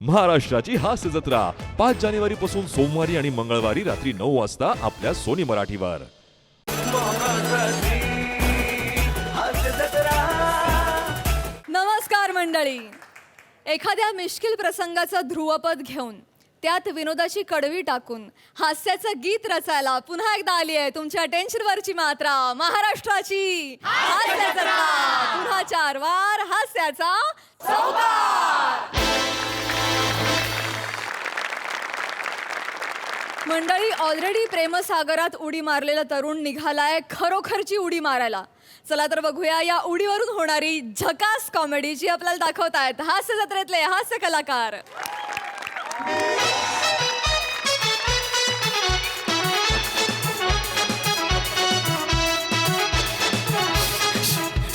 महाराष्ट्राची हास्य जत्रा 5 जानेवारी पासून सोमवारी आणि मंगळवारी रात्री 9 वाजता आपल्या सोनी मराठीवर. नमस्कार मंडळी. एखाद्या मिश्किल प्रसंगाचं ध्रुवपद घेऊन त्यात विनोदाची कडवी टाकून हास्याचं गीत रचायला पुन्हा एकदा आली आहे तुमच्या टेन्शनवरची मात्रा महाराष्ट्राची हास्य जत्रा. पुन्हा 4 वार हास्याचा चौकार. मंडळी, ऑलरेडी प्रेमसागरात उडी मारलेला तरुण निघालाय खरोखरची उडी मारायला. चला तर बघूया या उडीवरून होणारी झकास कॉमेडी जी आपल्याला दाखवतायत हास्य जत्रेतले हास्य कलाकार.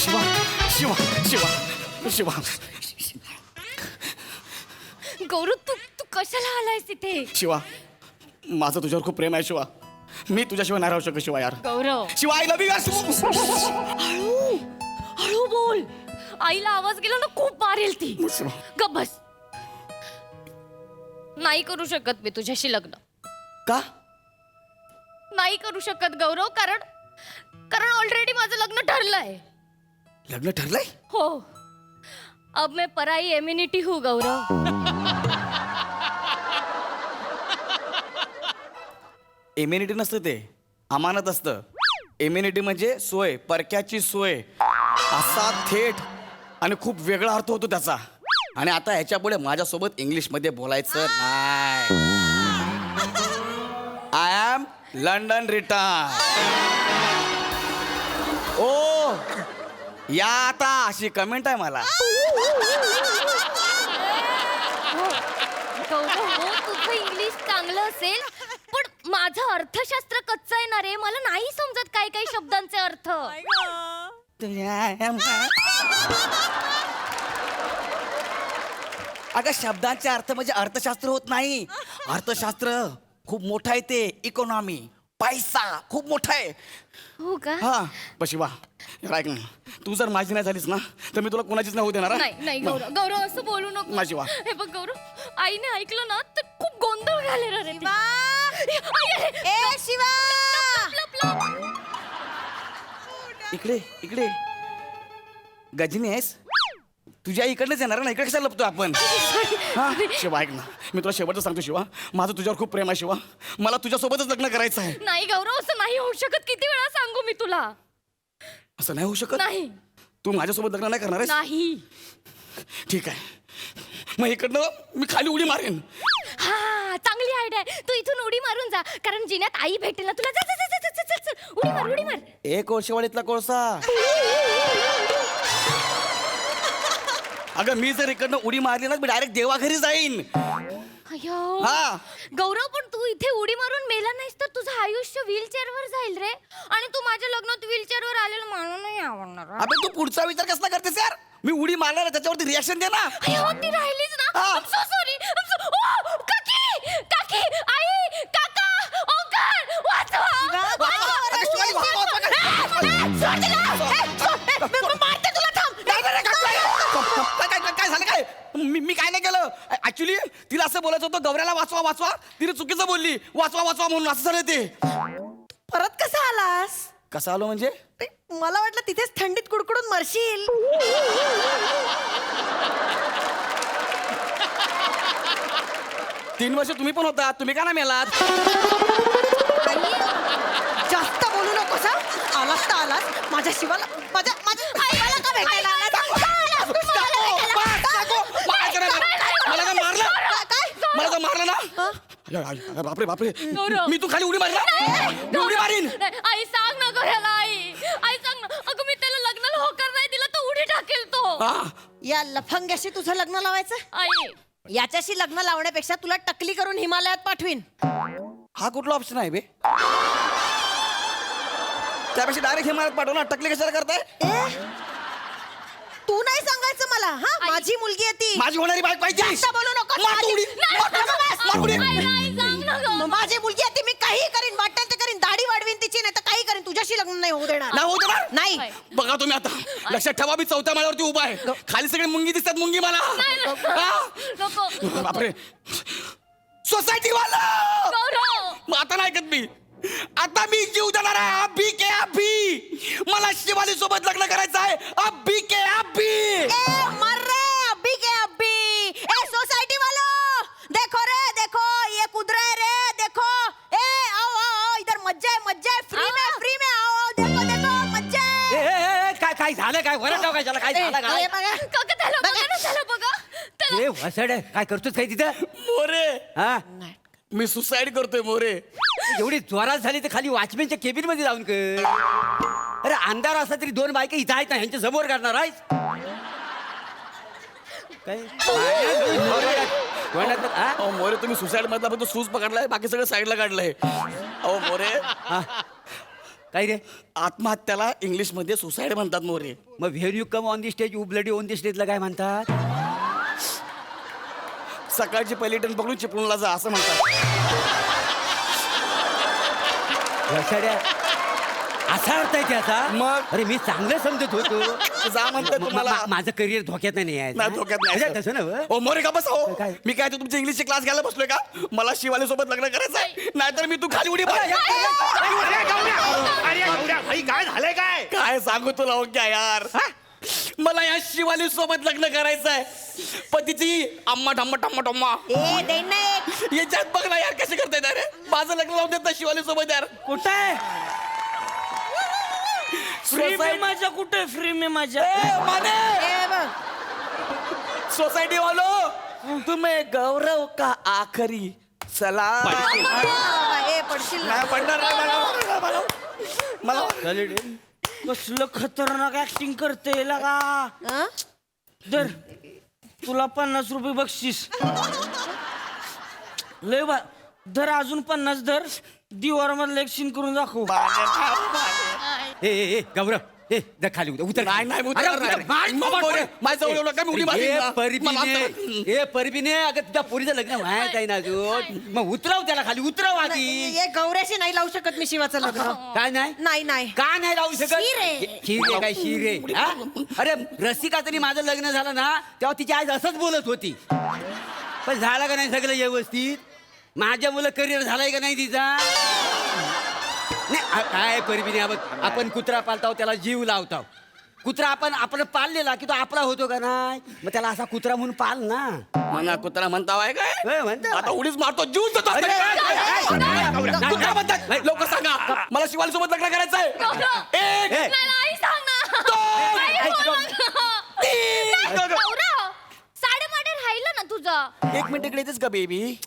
शिवा शिवा शिवा शिवा गौरव, तू तू कशाला आलायस इथे? शिवा, माझं तुझ्यावर खूप प्रेम आहे शिवा. मी तुझ्याशिवाय नाही राहू शकत शिवा यार. गौरव, शिवा, आय लव्ह यू. हळू हळू बोल. आईला आवाज गेला ना खूप मारेल ती. शिवा, गप बस. नाही करू शकत मी तुझ्याशी लग्न. का? नाही करू शकत गौरव, कारण ऑलरेडी माझं लग्न ठरलंय. लग्न ठरलंय? हो. अब मैं पराई एम्युनिटी हूँ गौरव. इम्युनिटी नसतं, ते अमानत असतं. इम्युनिटी म्हणजे सोय, परक्याची सोय. असा थेट आणि खूप वेगळा अर्थ होतो त्याचा. आणि आता ह्याच्या पुढे माझ्यासोबत इंग्लिशमध्ये बोलायचं नाही. I am London return. ओ या आता अशी कमेंट आहे मला. गौरव, हो तुझं इंग्लिश चांगलं असेल, पण माझं अर्थशास्त्र कच्चं आहे ना रे. मला नाही समजत काही काही शब्दांचे अर्थ. अगं, शब्दांचे अर्थ म्हणजे अर्थशास्त्र होत नाही. अर्थशास्त्र खूप मोठं आहे, ते इकॉनॉमी, पैसा खूप मोठा आहे. हो का? हा पशी वा. ऐक ना, तू जर माझी नाही झालीस ना तर मी तुला कोणाचीच नाही होऊ देणार. नाही नाही गौरव, गौरव असं बोलू नको. माझी वा. हे बघ गौरव, आईने ऐकलं ना तर खूप गोंधळ घालेला रे. शिवा, इकडे इकडे गजनी आहेस? तुझ्या इकडनंच येणार ना, इकडे कशाला लपतो आपण? हा शिवा, ऐक ना, मी तुला शेवटचं सांगतो शिवा, माझं तुझ्यावर खूप प्रेम आहे शिवा. मला तुझ्यासोबतच लग्न करायचं आहे. नाही गौरव, असं नाही होऊ शकत. किती वेळा सांगू मी तुला? असं नाही होऊ शकत. नाही तू माझ्यासोबत लग्न नाही करणार आहेस? नाही. ठीक आहे, मग इकडनं मी खाली उडी मारेन. हा, चांगली आयडिया आहे. तू इथून उडी मारून जा, कारण जिन्यात आई भेटेल ना तुला. जा जा जा जा जा जा. उडी मार, उडी मार. ए कोळशेवाडीतला कोळसा. अगं, मी जर इकडनं उडी मारली ना मी डायरेक्ट देवाघरी जाईन. अय्यो. हा. गौरव, पण तू इथे उडी मारून मेला नाहीस तर तुझं आयुष्य व्हीलचेअर वर जाईल रे. आणि तू माझ्या लग्नात व्हीलचेअर वर आलेलं मला नाही आवडणार. अबे, तू पुढचा विचार कसला करतेस यार? मी उडी मारणार त्याच्यावरती रिॲक्शन दे ना. अय्यो, ती राहिलीच ना. हा. I'm so sorry. ओ, काकी, काकी, आई, काका, ओंकार, वाचवा. अगं, शिवानी, वाचवा. सोड तिला. मी मारते तुला, थांब. काय झालं? काय मी काय नाही केलं ऍक्च्युली. तिला असं बोलायचं होतं, गौऱ्याला वाचवा वाचवा. तिने चुकीचं बोलली, वाचवा वाचवा म्हणून. असं झालं ते. परत कसा आलास? कसं आलो म्हणजे? मला वाटलं तिथेच थंडीत कुडकुडून मरशील. 3 वर्ष तुम्ही पण होता, तुम्ही का नाही मेलात? जास्त बोलू नकोस हा. आलास तर आलास. माझ्या शिवाला, माझ्या आईला का भेटायला आलास? मला काय मारलं? मला काय मारलं ना? बापरे बापरे, मी तू खाली उडी मारला. मी उडी मारीन. आई, सांग ना गौऱ्याला. आई सांग ना. अगं, मी त्याला लग्नाला होकार नाही दिला तर उडी टाकेल तो. हा. या लफंग्याशी तुझं लग्न लावायचं? आई, याच्याशी लग्न लावण्यापेक्षा तुला टकली करून हिमालयात पाठवीन. हा कुठला ऑप्शन आहे बे? त्यापेक्षा डायरेक्ट हिमालयात पाठव ना. टकली कशाला करताय? तू नाही सांगायचं मला. हा, आई. माझी मुलगी आहे ती. माझी होणारी बाईक पाहिजे. जास्त बोलू नको. मार उडी. मार उडी. आई, सांग ना गं. माझी मुलगी आहे ती. मी काही करीन, वाटेल ते करीन. दाढी वाढवीन तिची, नाही तर काही करीन. तुझ्याशी लग्न नाही होऊ देणार. नाही होऊ देणार? नाही. बघा तुम्ही आता. लक्षात ठेवा मी 4थ्या माळ्यावरती उभा आहे. खाली सगळे मुंगी दिसतात, मुंगी मला. हा? नको बापरे, सोसायटी वाला. गौरव मग आता नाही ऐकत मी. आता मी जीव देणार आहे. अभि के अभि. मला शिवाली सोबत लग्न करायचं आहे. अभि के अभि. मर रे अभी के अभी. सोसाइटी वालों देखो रे, देखो ये कुदरा है रे, देखो. आओ आओ आओ, इधर मज्जा है, फ्री में आओ. देखो देखो मज्जा है. काय झालं काय वरटाव काय झालं काय झालं काय काका त्याला बघा ना, त्याला बघा त्याला. ए वसड काय करतोस काय तिथं मोरे, हा मी सुसाईड करतोय मोरे. एवढी जोरात झाली तर खाली वॉचमॅनच्या केबिन मध्ये जाऊन कर. अरे अंधार असला तरी 2 बायका इथं आहेत ना, ह्यांच्या समोर काढणार आहेस काय हा? अहो मोरे, तुम्ही सुसाईड मधला फक्त सूज पकडलाय, बाकी सगळं साईडला काढलंय. अहो मोरे, हा. काय रे आत्महत्याला इंग्लिश मध्ये सुसाईड म्हणतात मोरे. मग when you come on the stage you bloody on the स्टेजला काय म्हणतात? सकाळची पहिली ट्रेन पकडून चिपळूणला जा असं म्हणतात. वसड्या असा अर्थ आहे त्याचा. मग? अरे मी चांगलं समजत होतो. जा म्हणतात तुम्हाला. माझं करिअर धोक्यात नाही आहे नाही धोक्यात नाही. म्हणजे तसं ना ओ मोरे का बस हो. काय? मी काय तू तुमचे इंग्लिशचे क्लास घ्यायला बसलोय का? मला शिवाली सोबत लग्न करायचंय, नाहीतर मी तू खाली उडी मार. अरे गौऱ्या भाई काय झालंय काय? काय सांगू तुला हो क्या यार. मला या शिवाली सोबत लग्न करायचंय. पतीची अम्मा ठम्मा टम्मा टम्मा देन नाही. याच्यात बघ ना यार कसे करतायत. अरे माझं लग्न लावून देत ना शिवाली सोबत यार. कुठे आहे? फ्री में माझ्या कुठे? फ्री में माझ्या सोसाइटी वालों, तुम्हें गौरव का आखरी सलाम. पडशील नाही पडणार नाही मला. कसलं खतरनाक ऍक्टिंग करते लगा. दर तुला 50 रुपये बक्षीस. लय बा धर, अजून 50 धर. दिवार मधलं एक सीन करून दाखव. ए गौरव ए जा खाली उतर नाही, नाही, उतर, अरे, नाही. उतर, मार, मग मार, बोरे, मार. माझ्या जवळ एवढं काय उडी मारली ए, ना? मला आता- परबीने अगं तुझ्या पोरीचं लग्न व्हायचं आहे ना अजून. मग उतरव त्याला खाली, उतरव आधी. ये गौऱ्याशी नाही लावू शकत मी शिवाचं लग्न. काय नाही नाही का नाही लावू शकत? शिरे. शिरे काय शिरे हा? अरे रसिका तरी माझं लग्न झालं ना तेव्हा तिची आज असंच बोलत होती. पण झालं का नाही सगळं व्यवस्थित? माझ्या मुलं करिअर झालंय का नाही तिचा? नाही काय परबीने बघ, आपण कुत्रा पालताव त्याला जीव लावताव. कुत्रा आपण पाळलेला की तो आपला होतो का नाही? मग त्याला असा कुत्रा म्हणून पाल ना. मना कुत्रा म्हणतावाय काय? म्हणतो. आता उडीच मारतो, जीव देतो. अरे, कुत्रा म्हणतात. लोक सांगा मला शिवाली सोबत लग्न करायचंय. एक, ए, नाही सांग ना. दोन, नाही बोलू. तीन. गौरव साडेमाडे राहिलं ना तुझं. 1 मिनिट इकडे येतेस का बेबी?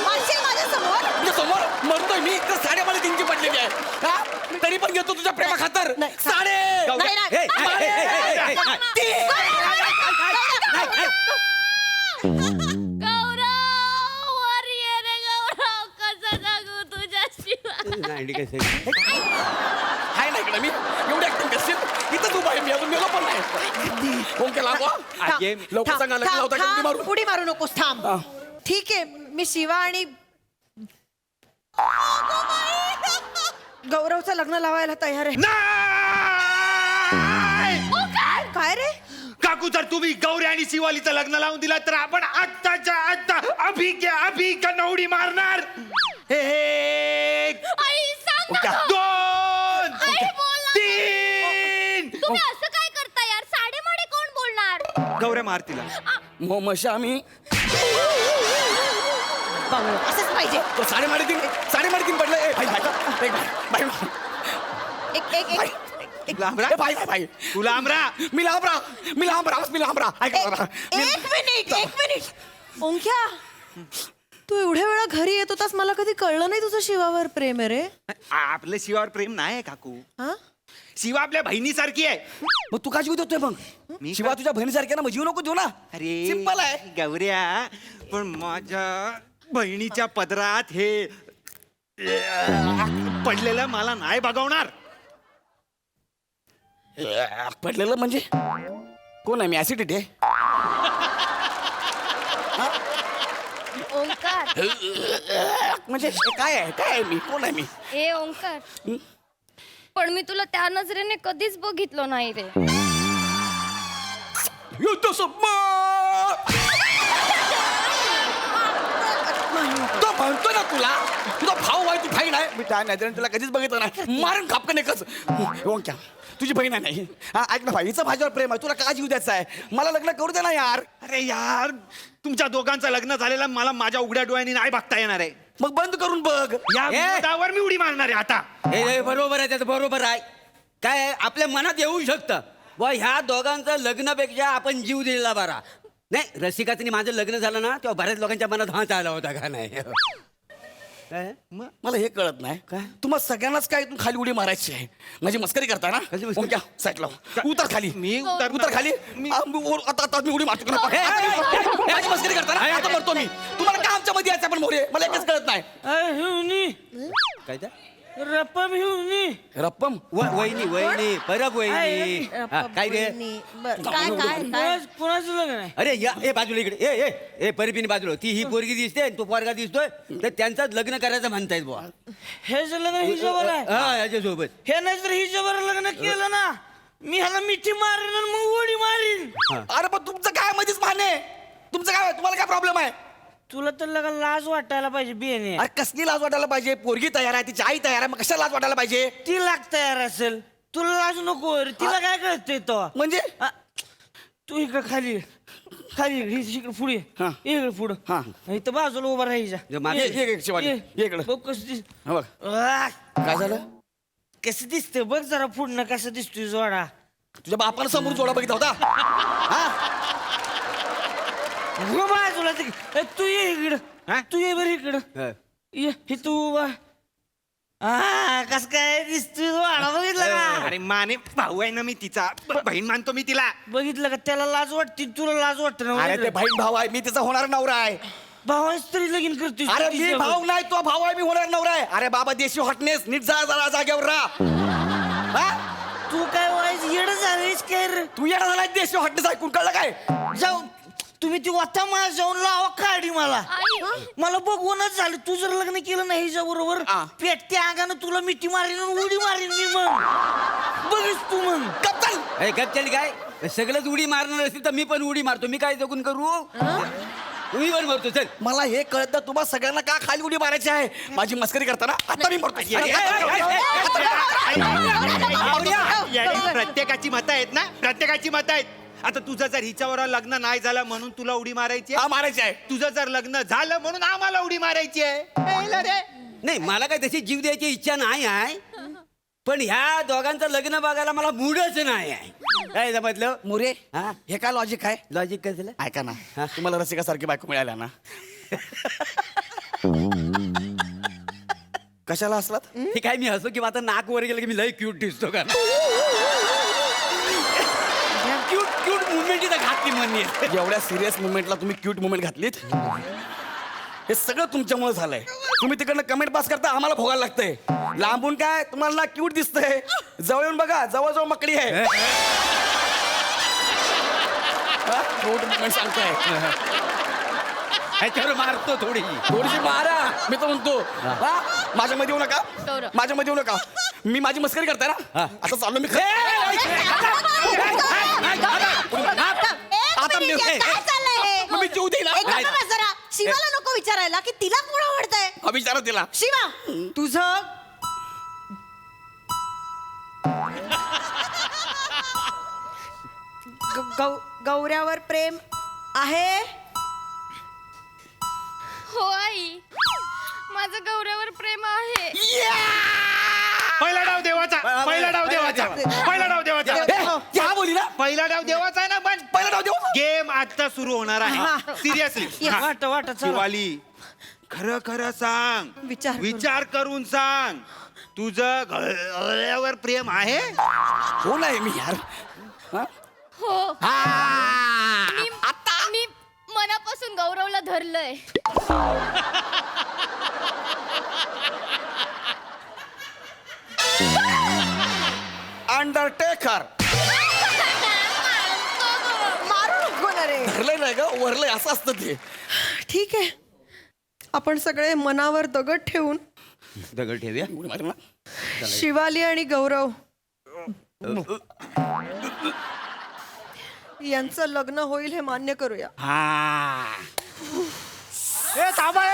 मारशील माझ्या समोर. तुझ्या समोर मरतोय मी, तर साड्या मला 3ची पडलेली आहे. हा? तरी पण घेतो तुझ्या प्रेमा खातर साडे. नाही, नाही. ए, ए, ए, ए, ए, ए, तीन. गौरव वर ये रे गौरव, कसं जगू तुझ्याशिवाय. नाही, ठीक आहे. हाय ना इकडे मी एवढी ऍक्टिंग करशील. इथंच उभा आहे मी, अजून मेलो पण नाही. कोण केला गो? लोक थांब, सांगा लग्न थांब, लावता का उडी थांब. मारून? उडी मारू नकोस, थांब. ठीक आहे, मी शिवा आणि गौरवचं लग्न लावायला तयार आहे. काय रे? काकू जर तुम्ही गौरी आणि शिवालीचं लग्न लावून दिला तर आपण आत्ताच्या आत्ता अभि का उडी मारणार. एक, आई सांग ना. 2, आई बोल ना. 3. तुम्ही असं काय करता यार? साडेमाडे कोण बोलणार? गौऱ्या मार तिला. मशा आम्ही असंच पाहिजे. तो साडेमाडे तीन पडलं. ए भाई भाई भाई भाई एक लांबरा? ए, भाई भाई भाई तू लांबरा. मी लांब राहा. ऐक ना. एक मिनिट ओंख्या, तू एवढ्या वेळा घरी येत होतास, मला कधी कळलं नाही तुझं शिवावर प्रेम आहे रे. आपलं शिवावर प्रेम नाही काकू. हा? शिवा आपल्या बहिणीसारखी आहे. मग तू का जीव देतोय मग? मी शिवा तुझ्या बहिणीसारख्या ना, मग जीव नको देऊ ना. अरे सिंपल आहे. गौऱ्या, पण माझ्या बहिणीच्या पदरात हे पडलेलं मला नाही बघवणार. पडलेलं म्हणजे कोण आहे? मी ऍसिडिटी आहे. ओंकार म्हणजे काय आहे मी? कोण आहे मी? ए ओंकार पण मी तुला त्या नजरेने कधीच बघितलं नाही रे. युद्ध तो म्हणतो ना तुझा भाऊ आहे, तू बहीण आहे. मी त्या नजरेने तुला कधीच बघितलं नाही. मारून खापकन एकच. ओंक्या तुझी बहीण आहे नाही. हा ऐक ना भाई, हिचं माझ्यावर प्रेम आहे, तुला का जीव द्यायचा आहे? मला लग्न करू दे ना यार. अरे यार, तुमच्या दोघांचं लग्न झालेलं मला माझ्या उघड्या डोळ्यांनी नाही बघता येणार आहे. मग बंद करून बघ. या मुद्द्यावर मी उडी मारणार आहे आता. हे बरोबर आहे, त्याचं बरोबर आहे. काय आहे, आपल्या मनात येऊ शकतं व ह्या दोघांचं लग्नापेक्षा आपण जीव दिलेला बरा. नाही, रसिकाचं माझं लग्न झालं ना तेव्हा बऱ्याच लोकांच्या मनात हात आला होता का नाही. काय मला हे कळत नाही काय? तुम्हाला सगळ्यांनाच काय तू खाली उडी मारायची आहे? माझी मस्करी करता ना? कशी मस्करी? ओंक्या साईड लाव. उतर खाली. मी उतरणार. उतर खाली. आता मी उडी मारतो. माझी मस्करी करता ना? आता मरतो मी. तुम्हाला काय आमच्या मध्ये यायचं पण मोरे? मला एकच कळत नाही. काय ते? रप्पम वहिनी वहिनी परब वहिनी. हा, काय रे? काय अरे या ए बाजूला इकडे ए परबीने बाजूला. ती ही पोरगी दिसते आणि तो पोरगा दिसतोय, तर त्यांचाच लग्न करायचं म्हणतायत बुवा. हे लग्न हिच्यावर आहे. हा याच्यासोबत. हे नाही तर हिच्यावर लग्न केलं ना, मी ह्याला मिठी मारीन आणि मग उडी मारीन. अरे पण तुमचं काय मध्येच माने? तुमचं काय? तुम्हाला काय प्रॉब्लेम आहे? तुला तर लगा लाज वाटायला पाहिजे बियाणे. अरे कसली लाज वाटायला पाहिजे? पोरगी तयार आहे, तिची आई तयार आहे, मग कशाला लाज वाटायला पाहिजे? ती लाग तयार असेल, तुला लाज नको रे. तिला काय कळतंय तो? म्हणजे आ, तू इकडे खाली खाली इकडे पुढे हा. इकडे पुढं. हा. इथं बाजूला उभा राहायचा. मागे ये शिवानी, ये इकडं. बघ कसं दिस. हा बघ. आ, काय झालं? कसं दिसतंय बघ जरा पुढनं कसं दिसतोय जोडा. तुझ्या बापानं समोर जोडा बघितला होता? हा? हो बाजूला तू ये इकडं. हा? तू ये बरं इकडं. हा. ये हे तू उभा. कस काय दिसतोय जोडा बघितलं का? अरे माने भाऊ आहे ना मी तिचा. बहीण मानतो मी तिला. बघितलं का? त्याला लाज वाटते, तुला लाज वाटत अरे ते ना? बहीण भाऊ आहे, मी तिचा होणार नवरा आहे. भावाच तरी लगीन करतोय. अरे मी भाऊ नाही, तो भाऊ आहे, मी होणार नवरा आहे. अरे बाबा देशी हॉटनेस, नीट जा जरा जागेवर राहा. हा? तू काय व्हायचं येड झालीस काय रे? तू येणार झाला देशी हॉटनेस ऐकून, कळलं काय? जाऊ तुम्ही ती वाथा मला जाऊन लावा काढी मला. मला बघूनच झालं. तू जर लग्न केलं नाही हिच्या बरोबर, हा. पेटत्या अंगानं तुला मिठी मारीन आणि उडी मारीन मी. मग बघिस तू मग. कप्तान ए गप्पल काय सगळंच उडी मारणार असतील तर मी पण उडी मारतो. मी काय जगून करू? तुम्ही पण मारतो चल. मला हे कळत नाही, तुम्हाला सगळ्यांना का खाली उडी मारायची आहे? माझी मस्करी करता ना? आता मी मरतो. प्रत्येकाची मतं आहेत ना, प्रत्येकाची मतं आहेत. आता तुझं जर हिच्यावर लग्न नाही झालं म्हणून तुला उडी मारायची आहे. हा मारायची आहे. तुझं जर लग्न झालं म्हणून आम्हाला उडी मारायची आहे. कळलं रे? नाही मला काय तशी जीव द्यायची इच्छा नाही आहे, पण ह्या दोघांचं लग्न बघायला मला मूडच नाही आहे. काय समजलं? मोरे हा हे काय लॉजिक आहे? लॉजिक काय झालं? ऐका ना, तुम्हाला रसिकासारखी बायको मिळाल्या ना, कशाला असलात? हे काय मी हसो किंवा आता नाक वर गेलं की मी लय क्यूट दिसतो का? क्यूट क्यूट मुवमेंट इथं घातली म्हणणे. एवढ्या सिरियस मुवमेंटला तुम्ही क्यूट मुवमेंट घातलीत. हे सगळं तुमच्यामुळे झालंय. तुम्ही तिकडनं कमेंट पास करता, आम्हाला भोगायला लागतंय. लांबून काय तुम्हाला ना क्यूट दिसतंय, जवळ येऊन बघा, जवळजवळ मकडी आहे. क्यूट मुवमेंट सांगताय. ह्याच्यावर मारतो थोडी. थोडीशी मारा, मी तर म्हणतो. हा? माझ्या मध्ये येऊ नका, माझ्या मध्ये येऊ नका. मी माझी मस्करी करताय ना, आता चाललो मी. आता मी- काय चाललंय हे? मग मी जीव देईल हा. एक गप्पा बस जरा. शिवाला नको विचारायला की तिला कोण आवडतंय. हा, विचारा तिला. शिवा तुझं गौऱ्यावर प्रेम आहे. हो आई, माझं गौऱ्यावर प्रेम आहे. पहिला डाव देवाचा, पहिला डाव देवाचा, पहिला डाव देवाचा. क्या बोली ना? पहिला डाव देवाचा आहे ना, पण पहिला डाव देवाचा? गेम आता सुरू होणार आहे. सिरियसली वाट वाट चला. शिवाली, खरं खरं सांग, विचार करून सांग, तुझं गळ्यावर प्रेम आहे? हो नाही मी यार. हा? हो, मी मनापासून गौरवला धरलंय. अंडरटेकर मारू नको ना रे. धरलंय नाही का, वरलंय असं असतं ते. ठीक आहे, आपण सगळे मनावर दगड ठेवून दगड ठेवूया. उडी मार ना. शिवाली आणि गौरव यांचं लग्न होईल हे मान्य करूया. हा थांबा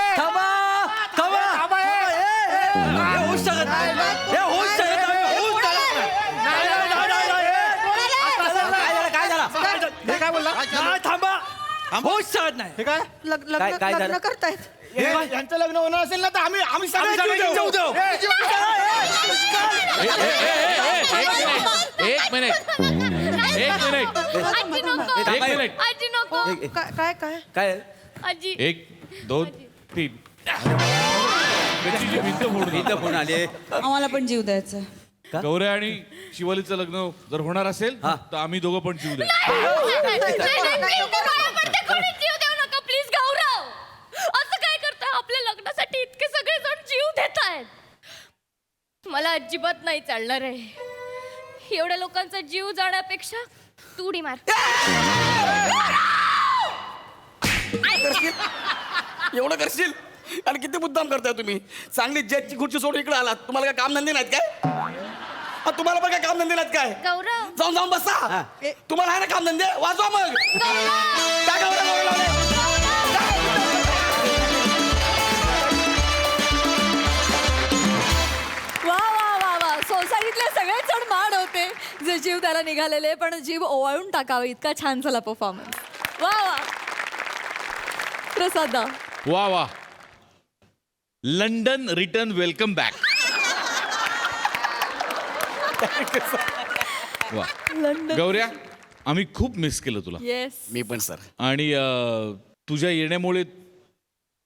होऊच शकत नाही. हे काय काय झालं? लग्न करतायत. यांचं लग्न होणार असेल ना तर आम्ही सगळे जीव देऊ. एक मिनिट आजी नको काय काय काय आजी 1 2 3 भिंत फोडून इथं फोन आले. आम्हाला पण जीव द्यायचा. गौऱ्या आणि शिवालीचं लग्न जर होणार असेल हा. तर आम्ही दोघं पण जीव द्या. जीव देऊ नका प्लीज गौरव. असं काय करताय? आपल्या लग्नासाठी इतके सगळे जण जीव देत आहेत. मला अजिबात नाही चालणार आहे. एवढ्या लोकांचा जीव जाण्यापेक्षा तू उडी मार. एवढं करशील आणि किती मुद्दाम करताय तुम्ही. चांगली जजची खुर्ची सोडून इकडे आलात. तुम्हाला काय काम धंदे नाहीत काय? हा, तुम्हाला पण काय काम धंदे नाहीत काय? गौरव जाऊन जाऊन बसा. तुम्हाला आहे ना काम धंदे, वाजवा मग. काय गौरव गौरव लावले? वा वा वा वा, सोसायटीतले सगळेच जण माड होते जे जीव त्याला निघालेले, पण जीव ओवाळून टाकावे इतका छान झाला परफॉर्मन्स. वा वा. प्रसादा वा वा. London return welcome back. वा गौऱ्या, आम्ही खूप मिस केलं तुला. येस. मी पण सर. आणि तुझ्या येण्यामुळे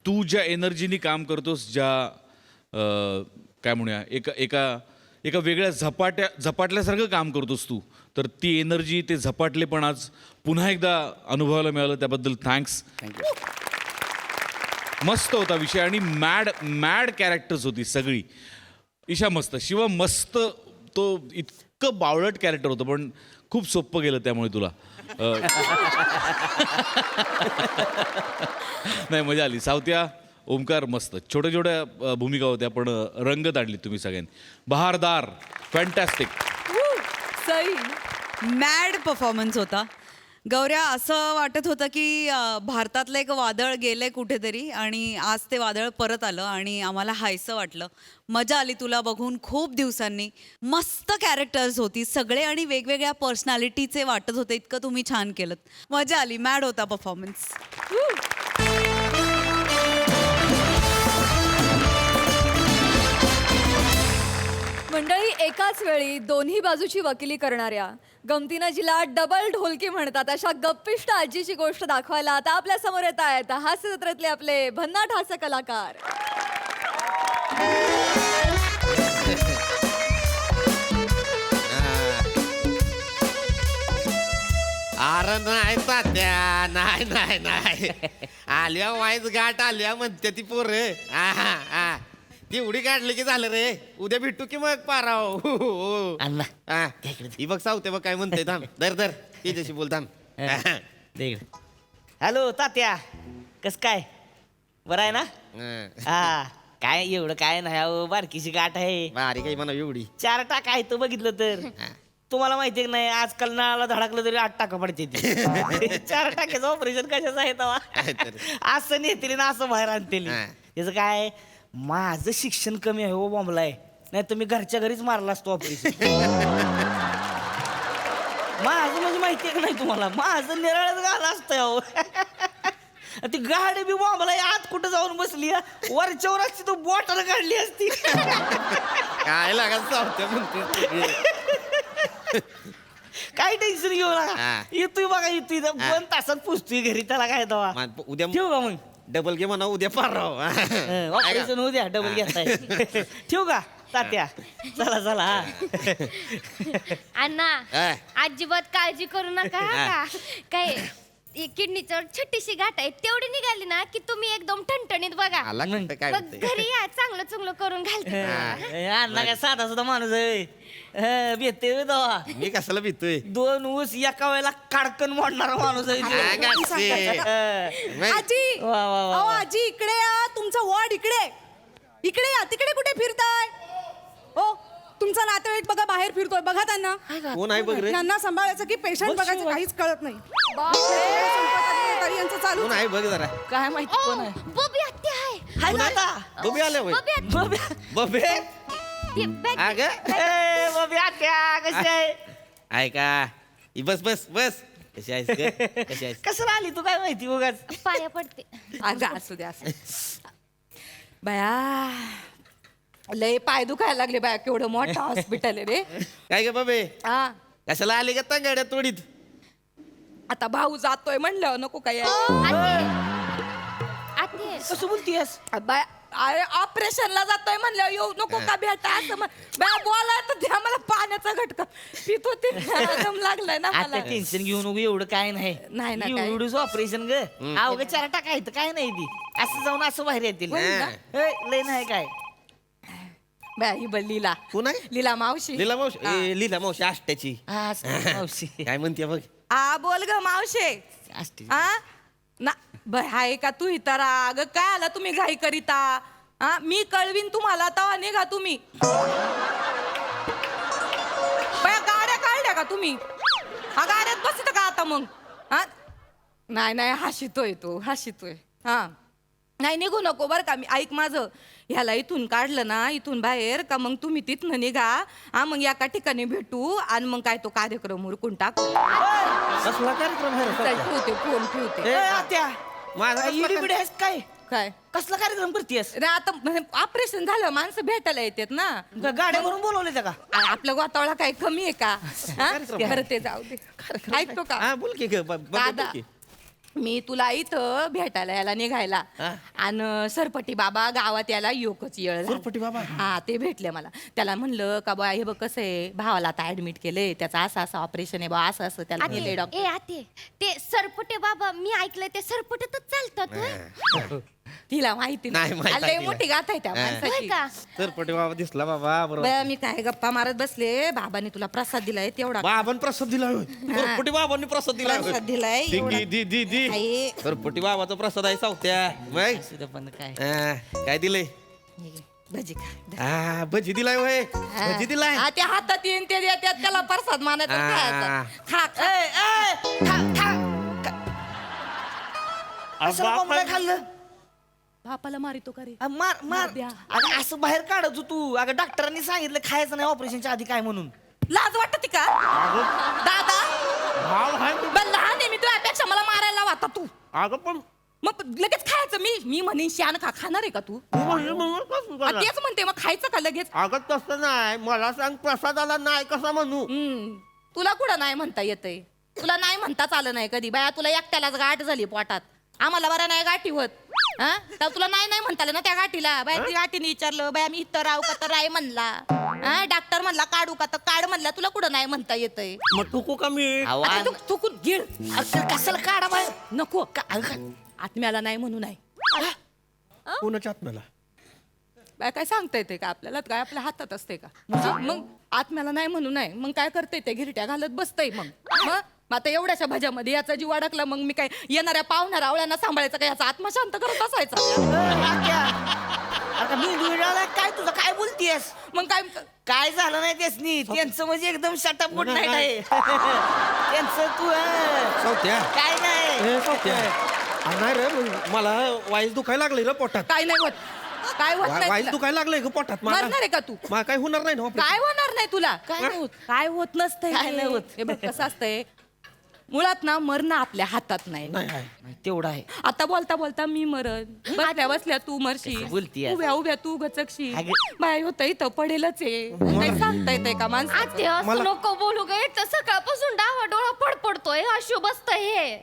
तू ज्या एनर्जीनी काम करतोस, ज्या काय म्हणूया एका वेगळ्या झपाटल्यासारखं काम करतोस तू, तर ती एनर्जी, ते झपाटलेपण आज पुन्हा एकदा अनुभवायला मिळालं. त्याबद्दल थँक्स. थँक्यू. मस्त होता विषय आणि मॅड कॅरेक्टर्स होती सगळी. ईशा मस्त, शिवा मस्त. तो इतकं बावळट कॅरेक्टर होतं पण खूप सोपं गेलं त्यामुळे तुला. नाही, मजा आली. सावत्या, ओमकार मस्त. छोट्या छोट्या भूमिका होत्या पण रंगत आणली तुम्ही सगळ्यांनी. बहारदार, फॅन्टॅस्टिक. सई. मॅड परफॉर्मन्स होता. गौऱ्या, असं वाटत होतं की भारतातलं एक वादळ गेलंय कुठेतरी आणि आज ते वादळ परत आलं आणि आम्हाला हायसं वाटलं. मजा आली तुला बघून खूप दिवसांनी. मस्त कॅरेक्टर्स होती सगळे आणि वेगवेगळ्या पर्सनॅलिटीचे वाटत होते. इतकं तुम्ही छान केलं. मजा आली. मॅड होता परफॉर्मन्स. मंडळी, एकाच वेळी दोन्ही बाजूची वकिली करणाऱ्या, गमतीनं जिला डबल ढोलकी म्हणतात, अशा गप्पिष्ट आजीची गोष्ट दाखवायला आता आपल्या समोर येत आहेत हास्य जत्रेतले आपले भन्नाट हास्य कलाकार. अरे नाही तात्या, नाही नाही नाही. आल्या वाईज गाठ आल्या म्हणते ती पोर. ती उडी काढली की झालं रे. उद्या भेटू की मग पाराव. ही बघ सावते बघ काय म्हणते. थांब, दर तिच्याशी बोल. थांब. हॅलो तात्या, कस काय? बरं आहे ना? हा, काय एवढं काय नाही अहो, बारकीची गाठ आहे. भारी काही म्हणा एवढी. 4 टाका आहे तो बघितलं तर. तुम्हाला माहिती आहे की नाही, आजकाल नळाला धडकलं तरी 8 टाका पडते. 4 टाक्याचं ऑपरेशन कशाचं आहे तेव्हा? असं नेतील ना असं बाहेर आणतील. त्याचं काय, माझं शिक्षण कमी आहे हो बॉम्बलाय. नाही तर मी घरच्या घरीच मारला असतो ऑपरेशन. माझं म्हणजे माहिती आहे का नाही तुम्हाला, माझं निराळच घाला असतं अहो. ती गाडी बी बॉम्बला आत कुठं जाऊन बसली, वरच्यावर असती तो बॉटल काढली असती. काय लागत सावते म्हणते. काय टेन्शन घेऊ नका. येतोय बघा, येतोय 2 तासात पुसतोय घरी. त्याला काय दवा. उद्या ठेवू का मग? डबल घे म्हणा उद्या पाराव. ऑपरेशन होऊ द्या, डबल घेताय. ठेवू का तात्या? चला चला. अण्णा अजिबात काळजी करू नका हा का. काय किडनीचं छोटीशी गाठ आहे, तेवढी निघाली ना की तुम्ही एकदम ठणठणीत बघा. आला म्हणते काय मग म्हणते. घरी या, चांगलं चांगलं करून घालते. अण्णा काय साधा सुद्धा माणूस आहे. भेटते दवा. मी कशाला भीतोय. 2 ऊस एका वेळेला काडकन मोडणारा माणूस आहे. आजी, वा वा वा. अहो आजी इकडे या, तुमचा वॉर्ड इकडे. इकडे या, तिकडे कुठे फिरताय? ओ तुमचा नातेवाईक बघा बाहेर फिरतोय, बघा त्यांना. कोण आहे बघ रे त्यांना सांभाळायचं की पेशंट बघायचं काहीच कळत नाही. तरी यांचं चालू. कोण आहे बघ जरा काय माहिती कोण आहे? बबी आत्या आहे. हाय ना आता? बबी आल्या होय. बबी आत्या. बबे ती बॅग- अग ए, बबी आत्या कशी आहे? ऐका बस बस बस कशी आहेस ग? कशी आहेस कसं आली तू काय माहिती उगाच? पाया पडते. अगं असू द्या असू. बया लय पाय दुखायला लागले बाया, केवढं मोठं हॉस्पिटल आहे रे. काय ग बबे हा कशाला आली का गाड्या तोडीत? आता भाऊ जातोय म्हणलं नको काय. आत्या कसं बोलतीयस? अरे ऑपरेशनला जातोय म्हणलं येऊ नको का भेटा असं बाया बोला तर द्या मला पाण्याचा घटका पित होते. दम लागलाय ना आता मला. टेन्शन घेऊ नको, एवढं काय नाही. नाही ना, काय. एवढंच ऑपरेशन ग. अवघ 4 टाकायचं काय नाही ती. असं जाऊन असं बाहेर येतील. लय नाही काय. बाया ही बघ लीला. कोण आहे? लीला मावशी. लीला मावशी लीला मावशी आष्ट्याची हा, असं मावशी. काय म्हणते बघ आ बोल ग मावशे. असते. आ ना हाय का तू इतर अगं काय आला तुम्ही घाई करिता. हा मी कळवीन तुम्हाला तवा निघा तुम्ही. बाया गाड्या काढल्या का तुम्ही? हा गाड्यात बसत का आता मग? हा नाही नाही हशितोय तो हशितोय. हा नाही निघू नको बरं का. मी ऐक माझं, ह्याला इथून काढलं ना इथून बाहेर का मग तुम्ही तिथनं निघा. हा मग एका ठिकाणी भेटू आणि मग काय तो कार्यक्रम उरकून टाकू. कसला कार्यक्रम आहे रे? ठेवते फोन ठेवते. ए, आत्या माझा कसला इडी आहेस काय? काय कसला कार्यक्रम करतेस? रे आता ऑपरेशन झालं माणसं भेटायला येतात ना. गाड्या भरून बोलवले त्या का? आपल्या गोतावळा काही कमी आहे का? हा? बरं ते जाऊ दे. ऐकतो का हा बोल की ग बबे, दादा बोल की. मी तुला इथं भेटायला यायला निघायला आणि सरपटी बाबा गावात यायला योकच येळ झाला. सरपटी बाबा? हा ते भेटले मला. त्याला म्हणलं का बा हे बघ कसं आहे भावाला आता ऍडमिट केलंय त्याचं असं असं ऑपरेशन आहे बा असं असं त्याला नेलंय आते डॉक्टर. ए आते ते सरपटे बाबा मी ऐकलंय ते सरपटेतच चालतात होय? तिला माहिती नाही माहित लय तिला. मोठी गाथ आहे त्या होय माणसाची. का? सरपटी बाबा दिसला बाबा बरोबर. बया मी काय गप्पा मारत बसले बाबाने तुला प्रसाद दिलाय तेवढा बाबांनी प्रसाद दिला होय. सरपटी बाबांनी प्रसाद दिला होय. प्रसाद दिलाय एवढा. दी आई. सरपटी बाबाचा प्रसाद आहे सावत्या मग सुद्धा पण काय. काय दिलंय? भजी खा. हा भजी दिलाय होय. भजी दिलाय हा, ते हातात येईन ते देतात त्याला प्रसाद मानायचा हा. खायचा. खा खा. ए, ए, खा, खा. कशाला कोंबड्या खाल्लं? बापाला मारितो का रे? मार मार. द्या. अगं असं बाहेर काढत तू. अगं डॉक्टरांनी सांगितलं खायचं नाही ऑपरेशनच्या आधी काय म्हणून. लाज वाटते का दादा? बरं, लहान आहे मी तुझ्यापेक्षा मला मारायला वाटत तू. अगं पण मग लगेच खायचं मी म्हणेन शान खा खाणार आहे का तू? तेच म्हणते मग खायचं का लगेच? अगं तसं नाही मला सांग प्रसादाला नाही कसा म्हणू? तुला कुठं नाही म्हणता येतंय? तुला नाही म्हणताच आलं नाही कधी बाया. तुला एकट्यालाच गाठ झाली पोटात. आम्हाला बरं नाही गाठी होत. हा तर तुला नाही नाही म्हणता आलं ना त्या गाठीला. बाया ती गाठीने विचारलं बाया मी इथं राहू का तर राय म्हणला. हा डॉक्टर म्हणला काढू का तर काढ म्हणला. तुला कुठं नाही म्हणता येतंय? मग टुकू का मी? आता तू चुकून गिळ. कशाला काढा बाहेर? नको आत्म्याला नाही म्हणू नाही. कोणाच्या आत्म्याला? बाय काय सांगता येते का आपल्याला? काय आपल्या हातात असते का? मग आत्म्याला नाही म्हणू नाही मग काय करते ते घिरट्या घालत बसतय. मग आता एवढ्याशा भज्यामध्ये याचा जीव अडकला मग मी काय येणाऱ्या पाहुण्या रावळ्यांना सांभाळायचं का? याचा आत्मा शांत करत असायचा. आता मी दुर्डाला काय तुझं काय बोलतीयस? मग काय काय झालं नाही त्यासनी. त्यांचं म्हणजे एकदम शटअप गुड नाईट आहे. त्यांचं तू सावत्या काय नाही. ए, सावत्या नाही रे मला वाईस दुखायला लागले रे पोटात. काय नाही होत. काय होत नाही वाईस तुला? दुखायला लागले ग पोटात मला. मरणार आहे का तू? मला काय होणार नाही ना operation. काय होणार नाही तुला? काय नाही होत. काय होत नसतंय. काय नाही होत. हे बघ कसं असतंय मुळात ना मरणं आपल्या हातात नाही. नाही आहे. तेवढं आहे. आता बोलता बोलता मी मरण बसल्या बसल्या तू मरशी कसं बोलतीयस? उभ्या उभ्या तू गचकशी अगं. बाय होत इथं पडेलच आहे. काही सांगता येते का माणसं? आते असं नको बोलू गे. तर सकाळपासून डावा डोळा फडफडतोय. अशुभ असतं हे.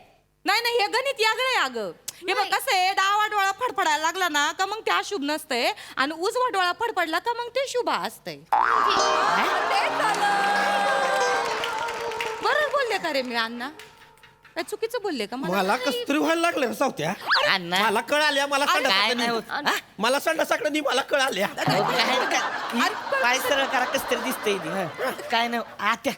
नाही नाही हे गणित यागळं आहे अगं. हे बघ कसं आहे डावा डोळा फडफडायला लागला ना का मग ते अशुभ नसतंय आणि उजवा डोळा फडफडला का मग ते शुभ असतंय. बरोबर बोलले का रे मी अण्णा? काय चुकीचं बोलले का? मला कस्तरी व्हायला लागले रे सावत्या. अण्णा. मला कळ आल्या मला काय नाही संडासाकडनी. होत. हा? मला संडासाकडनी मला कळ आल्या. काय सरळ करा कस तरी दिसतंय ती. काय नाही आत्या.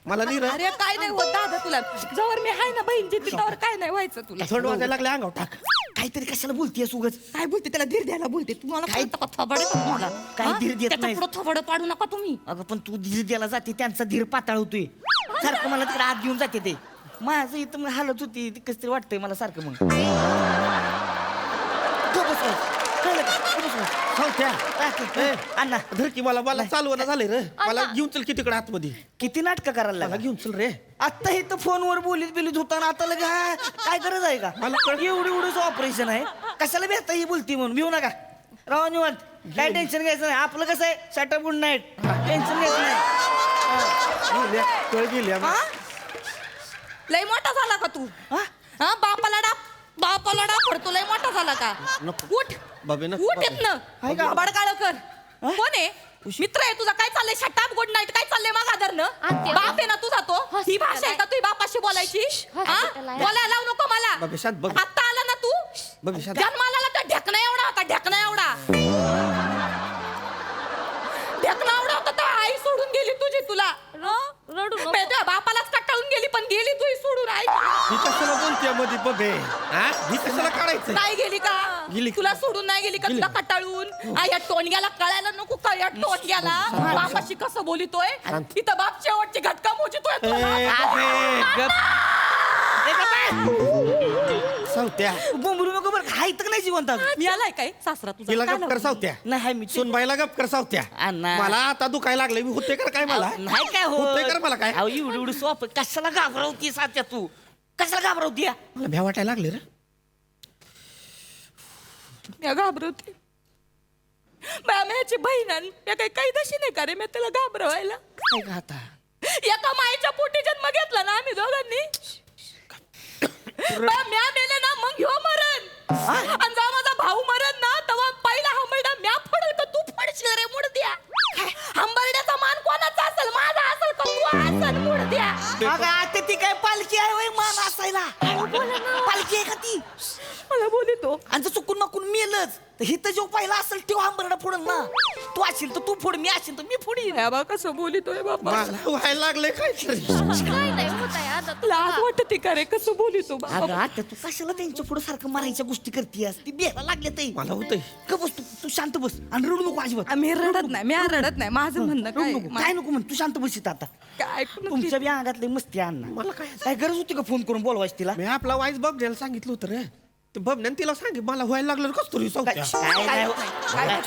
मला नाही रे अरे काय नाही होत दादा तुला. जवळ मी हाय ना बहीण जिथे त्यावर काय नाही व्हायचं तुला. थंड वाजायला लागले अंगावर टाक. काहीतरी कशाला बोलतेस उगाच काय बोलते त्याला धीर द्यायला बोलते तुम्हाला काय- कळतं का? थोबाड आहे का तुम्हाला काय हा? धीर देत त्याच्या नाहीस? पुढं थोबाड पाडू नका तुम्ही. अगं पण तू धीर द्यायला जाते त्यांचा धीर पाताळ होतोय सारखं मला तिकडे आत घेऊन जाते ते माझं इथं मग हालत होती ती कसं तरी वाटतंय मला सारखं मग गप बस बाई. कळलं का? गप बस बाई. सावत्या, काय? अण्णा धर की मला चालवणं झालंय रे मला घेऊन चल की तिकडे आतमध्ये किती नाटकं करायला मला लागला घेऊन चल रे आता हे तर फोनवर बोलीत होता ना आता लगे हा, काय गरज आहे का मला एवढंच ऑपरेशन आहे कशाला भेटता ही बोलती म्हणून भिऊ नका राव निवांत काय टेन्शन घ्यायचं नाही आपलं कसं आहे शटअप गुड नाईट टेन्शन घ्यायचं नाही कळ गेली हा? लय मोठा झाला का तू हा? हा बापाला डाप पडतो लय मोठा झाला का उठ बाबे नको, उठ बाबे. येत ना आहे का? थोबाड काळ कर कोण आहे मित्र आहे तुझा काय चाललंय शटाप गुड नाईट काय चाललंय मग आदरनं आत्या. बाप आहे ना तुझा तो ही भाषा आहे का तुझी बापाशी बोलायची हसू हा? त्याला. बोलायला लावू नको मला बाबे, शांत बघ. आता आला ना तू बाबे, शांत. जन्माला तर ढेकणा एवढा होता ढेकणा एवढा होता तर आई सोडून गेली तुझी तुला रडू नको. मी तुझ्या बापालाच कटाळून गेली पण गेली तुझी सोडून आई ही कशाला बोलते मध्ये बघे ही कशाला काढायचं नाही गेली का गेली. तुला सोडून नाही गेली का तुला कटाळून या टोनग्याला कळायला नको का या टोनग्याला बापाशी कसं बोलितोय इथं बाप शेवटची घटका मोजितोय तो. सावत्या बोंबलू नको बरं हाय तर नाही जिवंत अजून. मी आलाय काय सासरा तुझा तिला काय गप कर लावलं? सावत्या नाही हाय मी सुनबाईला गप कर सावत्या अण्णा. मला आता दुखायला लागले मी होते कर काय मला नाही काय होतंय कर मला काय अहो एवढी सोप कशाला घाबरवती सात्या तू कशाला घाबरवती या? मला भ्या वाटायला लागले रे मी घाबरवते मॅची बहीण मी काही कैदशी नाही का रे मी त्याला घाबरवायला काय का आता एका माईच्या पोटी जन्म घेतला ना आम्ही दोघांनी म्या मेले ना मग ह्यो मरण आणि जेव्हा माझा भाऊ मरण ना तेव्हा पहिला हंबरडा म्या फोडल का तू फोडशील रे मुडद्या हंबरड्याचा मान कोणाचा असेल माझा असेल का तू असेल मुडद्या अगं आता ती काय पालखी आहे वय मान असायला पालखी आहे का ती मला बोलतो आणि जर चुकून नकून मेलच तर हिथं जो पहिला असेल तो हंबरडा फोडल ना तू असेल तर तू फोड मी असेल तर मी फोडीन बा कसं बोलितोय बाबा मला व्हायला लागले काय काय नाही होत आहे आता तुला. लाज वाटते का रे कसं बोलितो अगं बाबा आता तू कशाला त्यांच्या पुढे सारखं मारायच्या गोष्टी करतीयस ती बेला लागले ते मला होतंय का बस तू शांत बस आणि रडू नको अजिबात मी रडत नाही मी रडत नाही माझं म्हणणं रडू काय नको काय नको म्हण तू शांत बसित आता काय तुमच्या बी अंगातले मस्ती अण्णा मला काय काय गरज होती का फोन करून बोलवायची तिला मी आपला वाईस बबड्याला सांगितलं होतं रे ते बबड्याने तिला सांगितलं मला व्हायला लागलं कस तरी सावत्या काय होत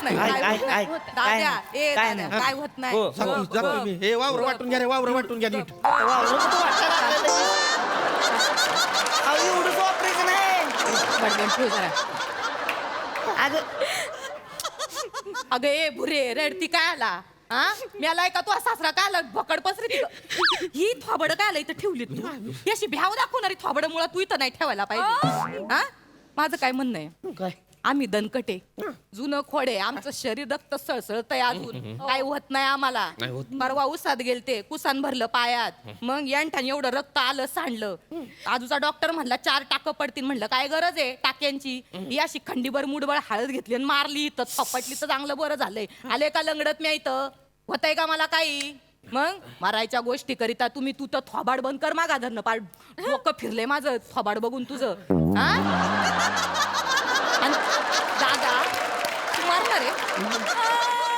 नाही, काय होत नाही. दाद्या, ए दाद्या, काय होत नाही हो, जातो मी हे वावर वाटून घ्या रे वावर वाटून घ्या नीट एवढंच ऑपरेशन आहे बडबड ठेव जरा. अगं अगं ए भुरे रडती काय आला हा मी आलाय का तू सासरा काय आला भकड पसरी ही थोबड काय आला इथं ठेवली तू ही अशी भ्याव दाखवणारी थोबड मुळे तू इथं नाही ठेवायला पाहिजे हा माझं काय म्हणणं आहे काय आम्ही दणकटे जुनं खोडे आमचं शरीर रक्त सळसळतंय अजून काय होत नाही आम्हाला परवा उसात गेलते कुसान भरलं पायात मग यांठाने एवढं रक्त आलं सांडलं आजूचा डॉक्टर म्हणला 4 टाकं पडतील म्हणलं काय गरज आहे टाक्यांची ही अशी खंडीभर मुडबळ हळद घेतली आणि मारली तर थपटली तर चांगलं बरं झालंय आले का लंगडत मी इथं होतंय का मला काही मग मारायच्या गोष्टी करिता तुम्ही तू तर थोबाड बंद कर मागा धरणं पार डोकं फिरले माझं थोबाड बघून तुझं हा आणि दादा तू मारणार आहे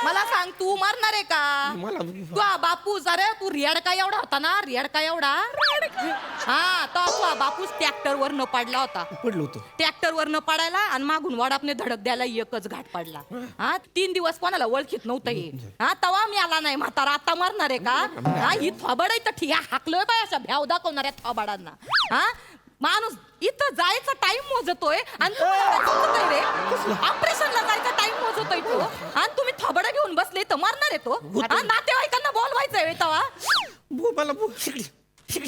मला सांग तू मारणार आहे का तू बापूस अरे तू रेडका एवढा होता ना रेडका एवढा हा तो बापूस ट्रॅक्टर वर न पडला होता पडलो होतो ट्रॅक्टर वर न पडायला आणि मागून वडापने धडक द्यायला एकच घाट पडला हा 3 दिवस कोणाला ओळखीत नव्हतं हे हा तवा मी आला नाही म्हातारा आता मारणार आहे का हा ही थोबड आहे तर ठीक आहे हाकलोय बाय अशा भ्याव दाखवणाऱ्या थोबाडांना हा माणूस इथं जायचा टाइम मोजतोय आणि रे ऑपरेशनला जायचा टाइम मोजतोय तो आणि तुम्ही थोबडा घेऊन बसले तर मारणार आहे तो हा, नातेवाईकांना बोलवायचंय तवा मला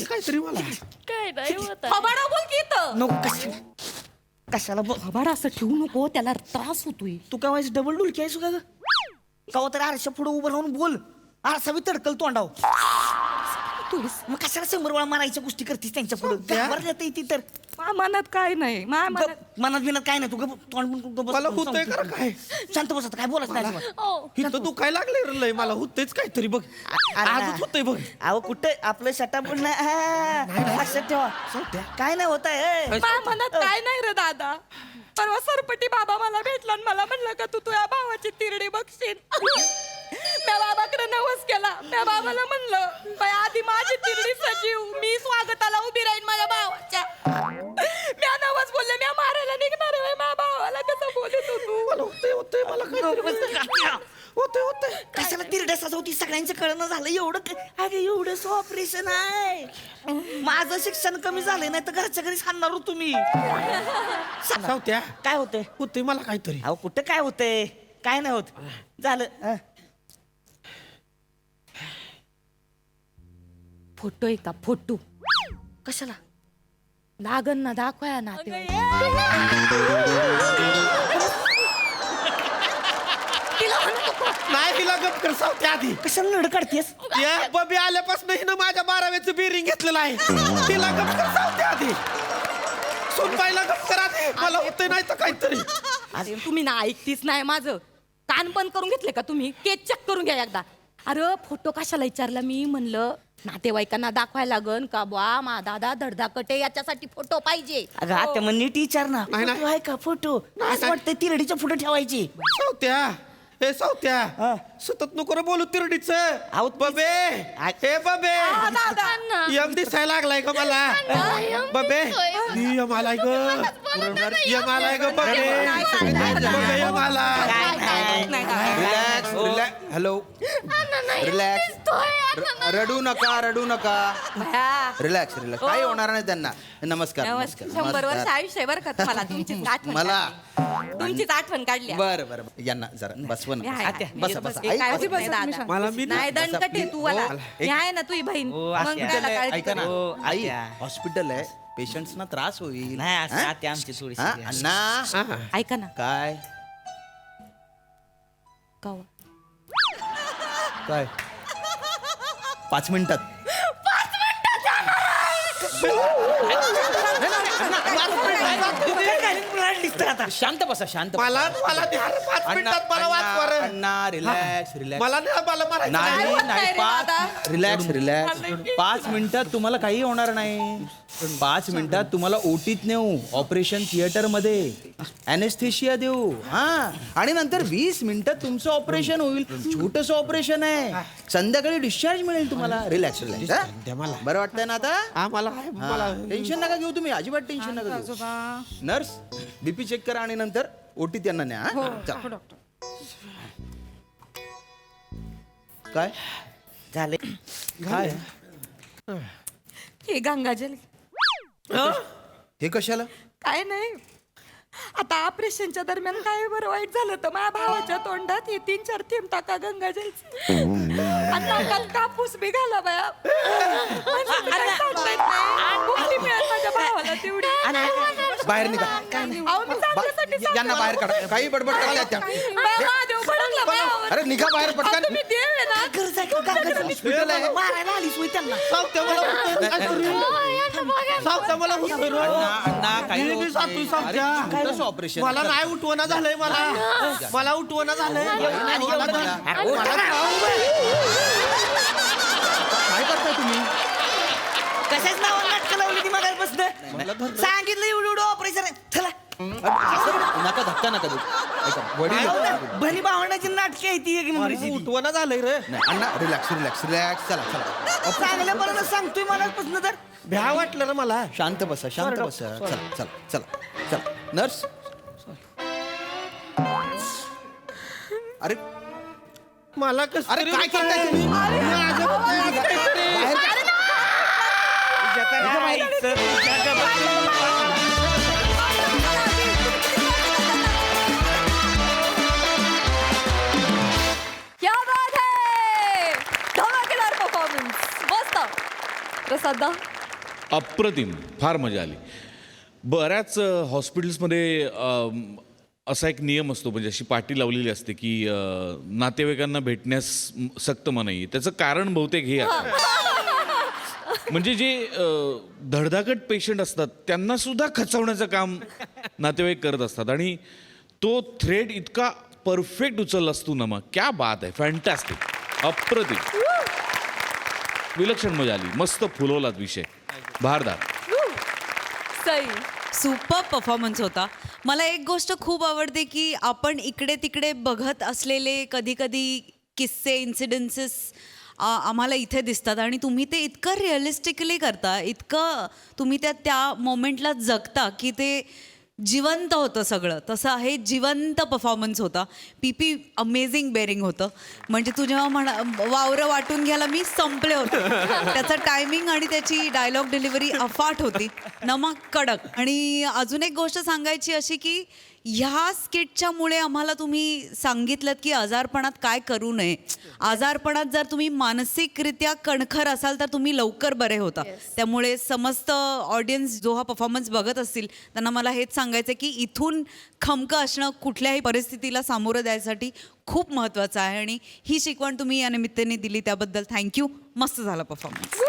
काहीतरी मला काय नाही होत आहे. थोबडा बोल की इथं नको कशाला थोबाडा असं ठेवू नको त्याला त्रास होतोय तू काय व्हायचं डबल डुलकी आहेस का कवा तर आरशा पुढे उभं राहून बोल आरसा बी तडकल तोंडाव मग कशाला 100 वेळा मारायच्या गोष्टी करतीस त्यांच्या पुढे घाबरण्यात येते तर मनात काय नाही मनात बिनात काय नाही तू तोंड मला होतंय का काय शांत बसत काय बोलत नाही अजिबात. हो. इथं तू काय लागले रे लय मला होतंयच काहीतरी बघ आजच होतंय बघ अहो कुठे आपलं शटाप पण नाही लक्षात ठेवा काय नाही होत आहे मनात काय नाही रे दादा परवा सरपटी बाबा मला भेटला आणि मला म्हणलं का तू तुझ्या भावाची तिरडी बघशील. त्या बाबाकडे नवस केला. त्या बाबाला म्हणलं बाई आधी माझी तिरडी सजीव, मी स्वागताला उभी राहीन माझ्या भावाच्या. म्या नवस बोलले, म्या मारायला निघणार आहे माझ्या भावाला. कसं बोलत होतो होते कशाला तिरड्या सजवती, सगळ्यांचं कळणं झालं एवढं. अरे एवढंच ऑपरेशन आहे. माझं शिक्षण कमी झालंय, नाही तर घरच्या घरीच हाणणार हो तुम्ही. सावत्या काय होतंय? होते मला काहीतरी. अहो कुठं काय होतंय, काय नाही होत. झालं फोटो आहे का फोटो? कशाला लागन ना दाखवाया ना ते. नाही तिला गप कर सावत्या आधी. कशाला लढ काढतेस? या बबी आल्यापासून हिनं माझ्या 12वेचं बिरिंग घेतलेलं आहे. तिला गप कर सावत्या आधी. सुनबाईला गप कर आधी. मला होते नाही तर काहीतरी. अरे तुम्ही ना ऐकतीच नाही माझं. कान बंद करून घेतले का तुम्ही? केस चेक करून घ्या एकदा. अरे फोटो कशाला विचारला मी? म्हणलं नातेवाईकांना दाखवायला लागन का बा मा दादा धडधाकटे याच्यासाठी फोटो पाहिजे. अगं आता मग नीट विचार ना. नाही, नाही. फोटो आहे का फोटो? असं वाटतंय तिरडीच्या पुढे ठेवायची. सावत्या हे सावत्या सतत नको रे बोलू तिरडीच. आहोत बबे हे बबे यम दिसायला लागलाय का मला? बबे यम आलाय ग. यम आलाय ग बबे. बबे यम आलाय. Relax relax. Hello relax. रडू नका रडू नका. Relax relax. काही होणार नाही त्यांना. नमस्कार 100 वर्ष आयुष्य बर का तुम्हाला. तुमचीच आठवण मला तुमचीच आठवण काढली. बरं बरं यांना जरा बसवा ना. बसा बसा. काय ऐक, होती बस दादा? मला मी नाही दणकट आहे तू वाला. मी आहे ना तुझी बहीण. हो, मग असते. त्याला काळजी ऐका ना करू. आई हॉस्पिटल आहे, पेशंट्सना त्रास होईल. नाही असं हा? आते आमची थोडीशी हा? आहे. अण्णा ऐका ना काय कवा काय 5 मिनिटात. शांत बसा शांत बसा. मला मला ध्यान 5 मिनिटात मला वाचवा रे. अण्णा रिलॅक्स रिलॅक्स. मला नाही मला मारायचं नाही नाही. नाही 5 रिलॅक्स रिलॅक्स. 5 मिनिटात तुम्हाला काही होणार नाही. 5 मिनिटात तुम्हाला ओटीत नेऊ, ऑपरेशन थिएटर मध्ये अॅनेस्थेशिया देऊ. हा आणि नंतर 20 मिनिटात तुमचं ऑपरेशन होईल. छोटस ऑपरेशन आहे. संध्याकाळी डिस्चार्ज मिळेल तुम्हाला. Relax relax. बरं वाटतंय ना आता? हा, मला आहे, मला टेन्शन नका घेऊ तुम्ही. अजिबात टेन्शन नका घेऊ. नर्स बीपी चेक करा आणि नंतर ओटीत यांना न्या. हा? चला. काय झाले. काय हे गंगाजल हे कशाला? काय नाही. आता ऑपरेशनच्या दरम्यान काय बरं वाईट झालं तर माझ्या भावाच्या तोंडात हे 3-4 थेंब टाका गंगाजलचे. आता काल कापूस बी घाला बाया. कुठली मिळत माझ्या भावाला तेवढी. बाहेर निघा. अहो, मी चांगल्यासाठी यांना बाहेर काढा. काही बडबड करायला त्या. महादेव भडकला माझ्यावर. अरे निघा बाहेर अहो, पटकन. तुम्ही देव आहे ना. गरज आहे का कागद? हॉस्पिटल आहे. मारायला आलीस होय त्यांना. सावत्या मला होतंय. काय करू? सावत्या मला होतंय रे. अण्णा काही मी होत जातोय नाही. सावत्या. अरे, छोटंसं ऑपरेशन. मला नाही उठवणं झालंय. मला उठवणं झालंय. काय करताय तुम्ही? कशाच नावाला नाटकं लावली ती मगापासून? सांगितलं एवढं ऑपरेशन आहे. चला. नका धक्का नका देऊ. ऐका, वडील भली भावनाची नाटकी आहे ती एक नंबरची ती. उठवणं झालंय रे. नाही अण्णा रिलॅक्स रिलॅक्स रिलॅक्स. चला चला. चांगल्या बरं सांगतोय मनापासून तर. भ्या वाटलं रे मला. शांत बसा शांत बसा. चला चला चला चला. नर्स अरे मला कसं अरे काय करताय तुम्ही? क्या बात है. धमाकेदार परफॉर्मन्स. मस्त. प्रसादा अप्रतिम. फार मजा आली. बऱ्याच हॉस्पिटल्समध्ये असा एक नियम असतो, म्हणजे अशी पाटी लावलेली असते की नातेवाईकांना भेटण्यास सक्त मनाई. त्याचं कारण बहुतेक हे आहे. म्हणजे जे धडधाकट पेशंट असतात त्यांना सुद्धा खचवण्याचं काम नातेवाईक करत असतात. आणि तो थ्रेड इतका परफेक्ट उचलला असतो ना. मग क्या बात आहे. फॅन्टॅस्टिक. अप्रतिम. विलक्षण मजा आली. मस्त फुलवलात विषय. भारदार. सई सुपर परफॉर्मन्स होता. मला एक गोष्ट खूप आवडते की आपण इकडे तिकडे बघत असलेले कधी कधी किस्से इन्सिडेन्सेस आम्हाला इथे दिसतात आणि तुम्ही ते इतकं रिअलिस्टिकली करता, इतकं तुम्ही त्या मोमेंटला जगता की ते जिवंत होतं सगळं. तसं हे जिवंत परफॉर्मन्स होता. पीपी अमेझिंग बेरिंग होतं. म्हणजे तू जेव्हा वावरं वाटून घ्यायला मी संपले होते. त्याचं टायमिंग आणि त्याची डायलॉग डिलिव्हरी अफाट होती. नमक कडक. आणि अजून एक गोष्ट सांगायची अशी की ह्या स्किटच्यामुळे आम्हाला तुम्ही सांगितलं की आजारपणात काय करू नये. आजारपणात जर तुम्ही मानसिकरित्या कणखर असाल तर तुम्ही लवकर बरे होता. त्यामुळे समस्त ऑडियन्स जो हा परफॉर्मन्स बघत असतील त्यांना मला हेच सांगायचं की इथून खमकं असणं कुठल्याही परिस्थितीला सामोरं द्यायसाठी खूप महत्त्वाचं आहे. आणि ही शिकवण तुम्ही या निमित्ताने दिली त्याबद्दल थँक्यू. मस्त झाला परफॉर्मन्स.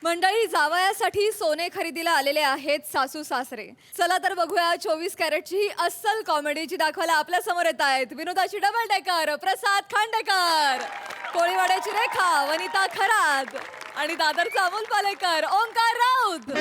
मंडळी, जावयासाठी सोने खरेदीला आलेले आहेत सासू सासरे. चला तर बघूया 24 कॅरेटची ही अस्सल कॉमेडी जी दाखवायला आपल्या समोर येत आहेत. विनोदाची डबल डेकर प्रसाद खांडेकर, कोळीवाड्याची रेखा वनिता खरात आणि दादरचा Amol Palekar Omkar Raut.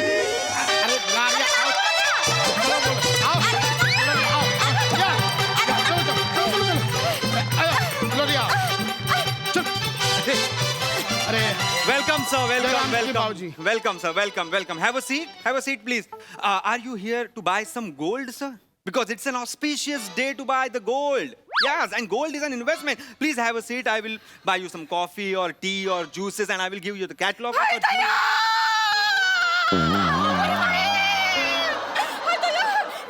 Welcome, sir. Welcome, Welcome, welcome. Bauji. Welcome, sir. Welcome, welcome. Have a seat. Have a seat, please. Are you here to buy some gold, sir? Because it's an auspicious day to buy the gold. Yes, and gold is an investment. Please have a seat. I will buy you some coffee or tea or juices, and I will give you the catalog.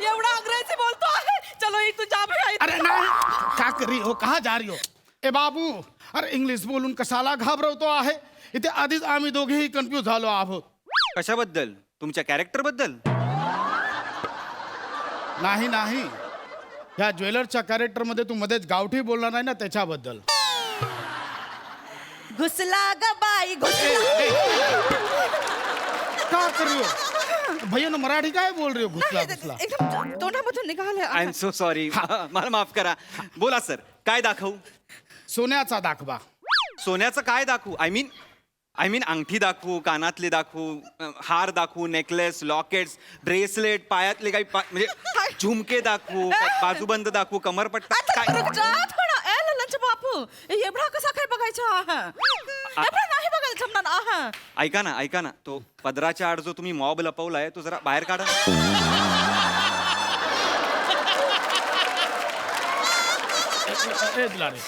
एवढा अंग्रेजी बोलतो आहे. चलो ही तुझ्या अरे नाही, का कर रही हो, कहा जा रही हो? ए बाबू, अरे इंग्लिश बोलून कशाला घाबरवतो आहे? इथे आधीच आम्ही दोघेही कन्फ्यूज झालो आहोत. कशाबद्दल? तुमच्या कॅरेक्टर बद्दल? नाही नाही, ह्या ज्वेलरच्या कॅरेक्टर मध्ये तू मध्येच गावठी बोलणार नाही ना, त्याच्याबद्दल. घुसला ग बाई घुसला. का कर रही हो? भैया मराठी काय बोल रही हो? घुसला घुसला. एकदम तोंडामधून निघाले. I am so sorry. मला माफ करा. बोला सर, काय दाखवू? सोन्याचा दाखवा. सोन्याचं काय दाखवू? आय मीन अंगठी दाखवू, कानातले दाखवू, हार दाखवू, नेकलेस, लॉकेट्स, ब्रेसलेट, पायातले काही म्हणजे झुमके दाखवू, बाजूबंद दाखवू, कमरपट्टा काय? बापू एवढा कसा काय बघायचा एवढा नाही बघायला जमणार. ऐका ना, तो पदराच्या आड जो तुम्ही मॉब लपवलाय तो जरा बाहेर काढा.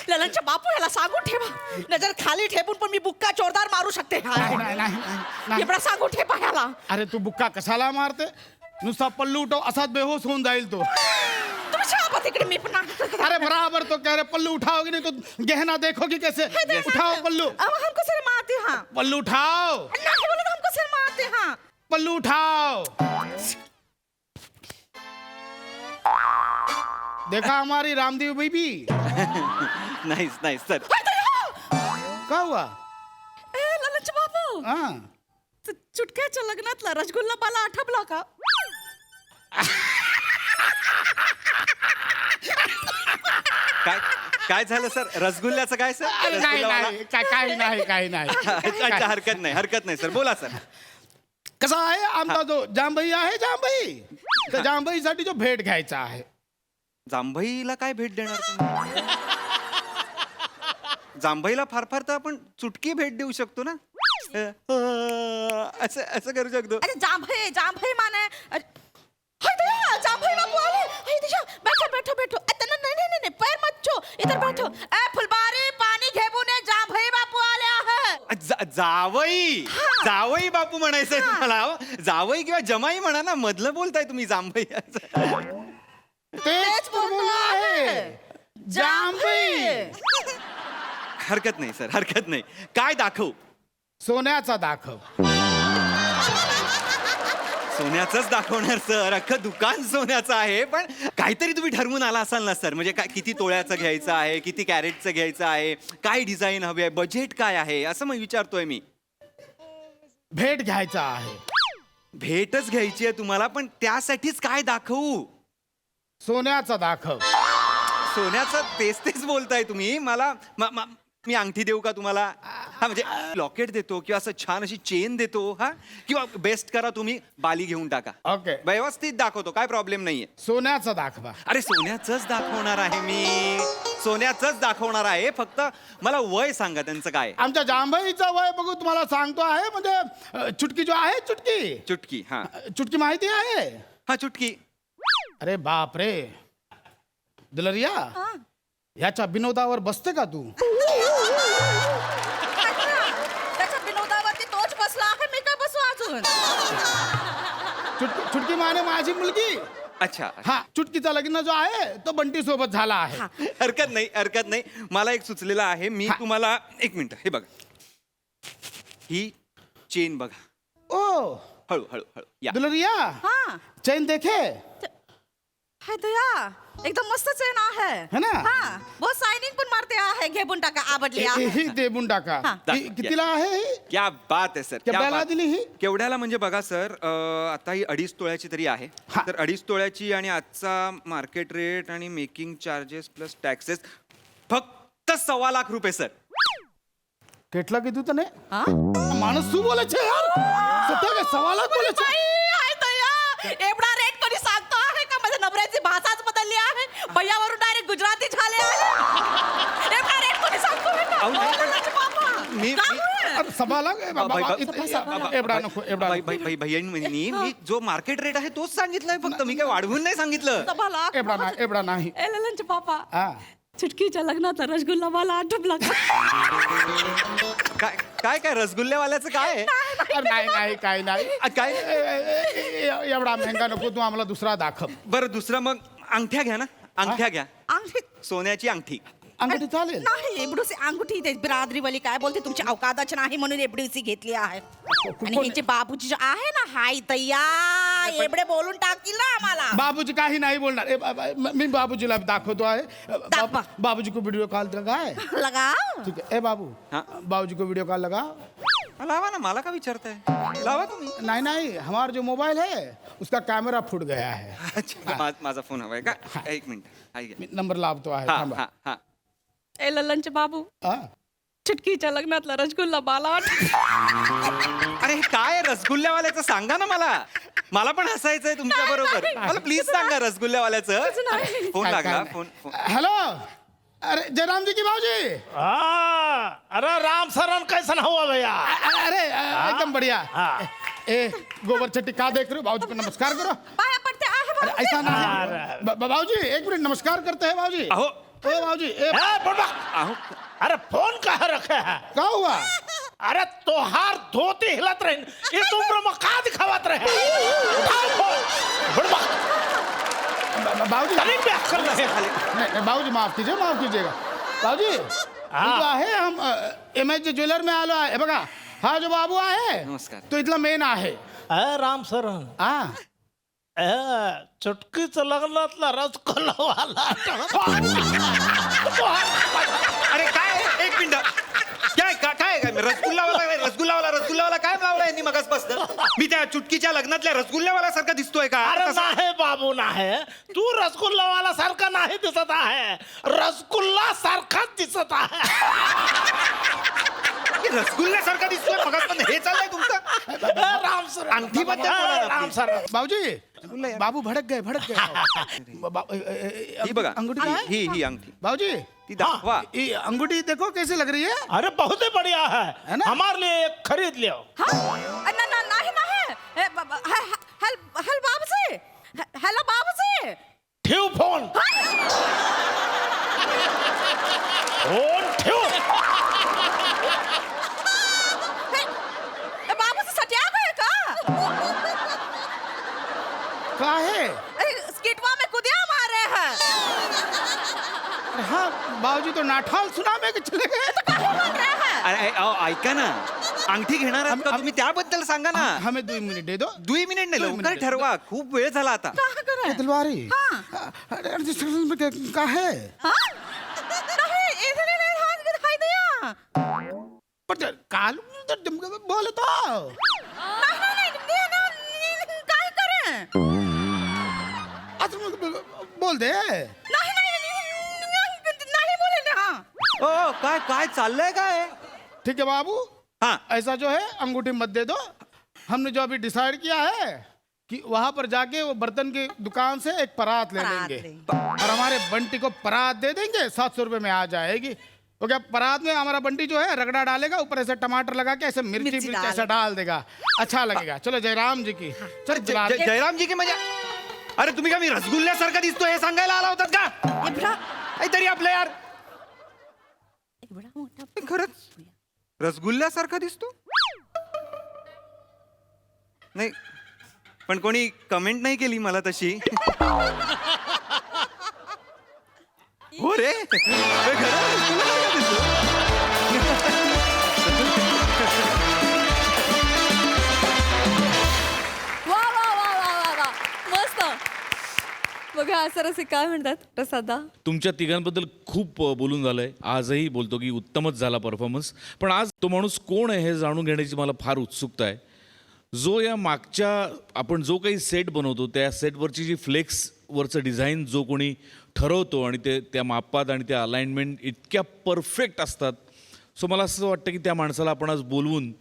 ललनच्या बापू याला सांगून ठेवा. नजर खाली ठेवून पण मी बुक्का जोरदार मारू शकते. एवढा सांगून ठेवा ह्याला. अरे तू बुक्का कशाला मारते? नुसता पल्लू उठव असाच बेहोश होऊन जाईल तो. तिकडे मी पण अरे बराबर तो कह रहे पल्लू उठाओगे नहीं तो गहना देखोगी कैसे? उठाओ पल्लू. हमको सिर मारते हाँ. पल्लू उठाओ. नहीं बोले तो हमको सिर मारते हाँ. पल्लू उठाओ. देखा हमारी रामदेव बेबी. नाही सर. क्या हुआ? ललनच्या बापू हाँ. चुटक्याच्या लग्नातला रसगुल्ला मला आठवला का? काय झालं सर? रसगुल्ल्याचं काय सर? नाही नाही काही नाही. अच्छा, हरकत नाही सर. बोला सर. कसा आहे आमचा जो जांभई आहे, जांभई, त्या जांभईसाठी जो भेट घ्यायचा आहे. जांभईला काय भेट देणार तुम्ही? जांभईला फार तर आपण चुटकी भेट देऊ शकतो ना. असं करू शकतो. अरे जांभई माने. जांभई बापू आले. बैठो. नहीं पैर मत छो. इधर बैठो. फुलबारी पाणी घेऊन ये. जांभई बापू आले आहे. जावई बापू म्हणायचंय तुम्हाला? जावई किंवा जमाई म्हणा ना, मधलं बोलताय तुम्ही जांभई. तेच बोलला आहे, जांभई. हरकत नाही सर, हरकत नाही. काय दाखवू? सोन्याचा दाखव. सोन्याचंच दाखवणार सर. अख्खं दुकान सोन्याचं आहे. पण काहीतरी तुम्ही ठरवून आला असाल ना सर. म्हणजे काय, किती तोळ्याचं घ्यायचं आहे, किती कॅरेटचं घ्यायचं आहे, काय डिझाईन हवी आहे, बजेट काय आहे, असं मग विचारतोय मी. भेट घ्यायचा आहे. भेटच घ्यायची आहे तुम्हाला, पण त्यासाठीच काय दाखवू? सोन्याचा दाखव. सोन्याचं तेच बोलताय तुम्ही मला. मी अंगठी देऊ का तुम्हाला? हा म्हणजे लॉकेट देतो किंवा असं छान अशी चेन देतो हा, किंवा बेस्ट करा तुम्ही बाली घेऊन टाका. ओके. व्यवस्थित दाखवतो, काय प्रॉब्लेम नाहीये. सोन्याचा दाखवा. अरे सोन्याचंच दाखवणार आहे मी, सोन्याचंच दाखवणार आहे. फक्त मला वय सांगा त्यांचं काय. आमच्या जांभईचं वय बघू तुम्हाला सांगतो आहे. म्हणजे चुटकी जो आहे, चुटकी चुटकी. हा चुटकी माहिती आहे. हा चुटकी. अरे बाप रे दुलरिया, ह्याच्या विनोदावर बसते का तू? त्याच्या विनोदावरती तोच बसला आहे, मी काय बसू अजून? चुटकी माने माझी मुलगी. अच्छा. हा, चुटकीचा लग्न जो आहे तो बंटी सोबत झाला आहे. हरकत नाही, हरकत नाही. मला एक सुचलेलं आहे. मी तुम्हाला एक मिनिट, हे बघा, ही चेन बघा. ओ हळू हळू हळू या. दुलरिया, हाँ चैन देखे है दया, एकदम मस्त चेन आहे. है ना? हाँ, बहुत शायनिंग पण मारते आहे. घेऊन टाका, आवडली आहे. ही देबून टाका. ही कितीला आहे ही? क्या बात आहे सर. क्या केवढ्याला बात. दिली ही? केवढ्याला म्हणजे बघा सर, आता ही 2.5 तोळ्याची तरी आहे. हा. तर 2.5 तोळ्याची आणि आजचा मार्केट रेट आणि मेकिंग चार्जेस प्लस टॅक्सेस फक्त 1.25 लाख रुपये सर. કેટલા કીધું તને? માણસ શું બોલે છે યાર? સત્ય કે 1.25 લાખ બોલે છે? हाय दया, एवढा रेट कधी सांगतो आहे का? माझ्या नवऱ्याची भाषाच बदलली आहे. भैयावरून डायरेक्ट गुजराती झाले आहे. एवढा रेट कधी सांगतो आहे का? अहो, नाही, पण- माझे बाबा. मी- काय मी- होय? अरे, 1.25 लाख? ए, बाबा, एवढा नको, एवढा नको. भैयांनी मी जो मार्केट रेट आहे तोच सांगितलाय फक्त, मी काय वाढवून नाही सांगितलं. सभा लाख. एवढा नाही. ए, ललनचे पापा, हा. चुटकीच्या लग्नात रसगुल्ला मला आठवला का? काय काय काय रसगुल्लेवाल्याचं काय आहे? अरे, नाही काय नाही. काय एवढा महंगा नको, तू आम्हाला दुसरा दाखव. बरं दुसरं मग अंगठ्या घ्या ना, अंगठ्या घ्या. अंगठी सोन्याची अंगठी. अंगठी चालेल. नाही, एवढीशी अंगठी ते बिरादरीवाली काय बोलते, तुमची अवकादाच नाही म्हणून एवढीशी घेतली आहे. आणि हिचे बाबूजी जो आहे ना, हाय तय्या, एवढे बोलून टाकील ना आम्हाला. बाबूजी काही नाही बोलणार. मी बाबूजीला दाखवतो आहे. दाखवा. बाबूजी को वीडियो कॉल लगाए. लगाओ. ठीक है. ए बाबू, हाँ? बाबूजी को वीडियो कॉल लगा. लावा ना, मला का विचारताय? लावा तुम्ही. नहीं हमारा जो मोबाइल है उसका कैमरा फूट गया है. अच्छा, माझा फोन हवाय का? एक मिनिट. हाय घ्या. मी नंबर लावतो आहे. हा थांबा. हा हा. ए ललनचे बाबू, हा? चुटकीच्या लग्नातला रसगुल्ला बाला अरे हे काय रसगुल्ल्यावाल्याचं सांगा ना मला. मला पण हसायचंय तुमच्या बरोबर. मला प्लीज सांगा रसगुल्ल्यावाल्याचं. फोन काय- लागला. काय- फोन. हेलो. अरे जयराम जी की भाजी. अरे राम सरन कैसन हुआ भैया? अरे एकदम बढ़िया. ए गोबर चट्टी का देख रहे हो? बाबूजी को नमस्कार करो. पाया पडते आहे अरे ऐसा ना बाबूजी, एक मिनट नमस्कार करते हैं बाबूजी. अहो ओ बाबूजी, अहो अरे फोन कहाँ रखे है? क्या हुआ? अरे तोहार धोती हिलत रहे, इस उम्र में का दिखावत रहे? उठाओ फोन, बुड़बक। बाबूजी तनी भी अक्कल नहीं। नहीं, बाबूजी माफ कीजिएगा. बाबूजी जो आहे हम MH ज्वेलर में आलो आहे. बघा हा जो बाबू आहे नमस्कार. तो इथला मेन आहे. राम सरन, हा. चुटकीचं लग्नातला रसगुल्लावाला. अरे काय एक मिनिट. काय काय काय रसगुल्लावाला काय लावला यांनी मगासपासून? मी त्या चुटकीच्या लग्नातल्या रसगुल्ल्यावाल्यासारखा दिसतोय का? अरे नाही बाबू नाही, तू रसगुल्लावाला सारखा नाही दिसत आहे, रसगुल्ला सारखाच दिसत आहे. रसगुल्ल्यासारखा दिसतोय मगासपासून. हे चाललंय तुमचं? राम सर, अंगठीबद्दल बोला ना, राम please. सर. बाबूजी बाबू भडक गए. ही बघा, अंगूठी काय? ही अंगठी बाबूजी ती दाखवा. ये अंगूठी देखो कैसी लग रही है. अरे बहुत ही बढ़िया है है ना? हमारे लिए एक खरीद लियो. नाही हेल बाबूजी, हेलो बाबूजी. ठेव फोन, फोन ठेव. बाबूजी सटिया गए का? क्या है? स्किटवा में कुदिया मारे हैं. हाँ बाबूजी तो नाठाल सुना में चले गए. अरे अहो, ऐका ना, अंगठी घेणार आहात का तुम्ही? त्याबद्दल सांगा ना. हमें 2 मिनट दे दो. 2 मिनिट नाही, 2 लवकर मिनिट. ठरवा. खूप वेळ झाला आता. ये तलवारी. का है? पण काल बोलतो. आता बोल दे. नाही बोले ना. ओ काय काय चाललंय काय? ठीक है बाबू, हाँ ऐसा जो है अंगूठी मत दे दो। हमने जो अभी डिसाइड किया है कि वहां पर जाके वो बर्तन की दुकान से एक परात ले परात लेंगे लेंगे। और हमारे बंटी को परात दे देंगे, 700 रुपये में आ जाएगी। तो क्या परात में हमारा बंटी जो है रगड़ा डालेगा, ऊपर ऐसे टमाटर लगा के ऐसे मिर्ची मिर्ची मिर्च ऐसा डाल देगा, अच्छा लगेगा। चलो जयराम जी की, चल बुला दे। जयराम जी की मजा. अरे तुम्ही का मी रसगुल्ल्यासारखा दिसतो हे सांगायला आला होतात का? काहीतरी आपलं यार. खरंच रसगुल्ल्यासारखा दिसतो. नाही पण कोणी कमेंट नाही केली मला तशी. हो रे, हे खरं रसगुल्ल्यासारखा दिसतो. वा वा वा वा वा वा मस्त. बघा असं रसिक काय म्हणतात प्रसादा. तुमच्या तिघांबद्दल खूप बोलून झालंय. आजही बोलतो की उत्तमच झाला परफॉर्मन्स. पण आज तो माणूस कोण आहे हे जाणून घेण्याची मला फार उत्सुकता आहे. जो या मागच्या आपण जो काही सेट बनवतो त्या सेटवरची जी फ्लेक्सवरचं डिझाईन जो कोणी ठरवतो आणि ते त्या मापात आणि त्या अलाइनमेंट इतक्या परफेक्ट असतात. सो मला असं वाटतं की त्या माणसाला आपण आज बोलवून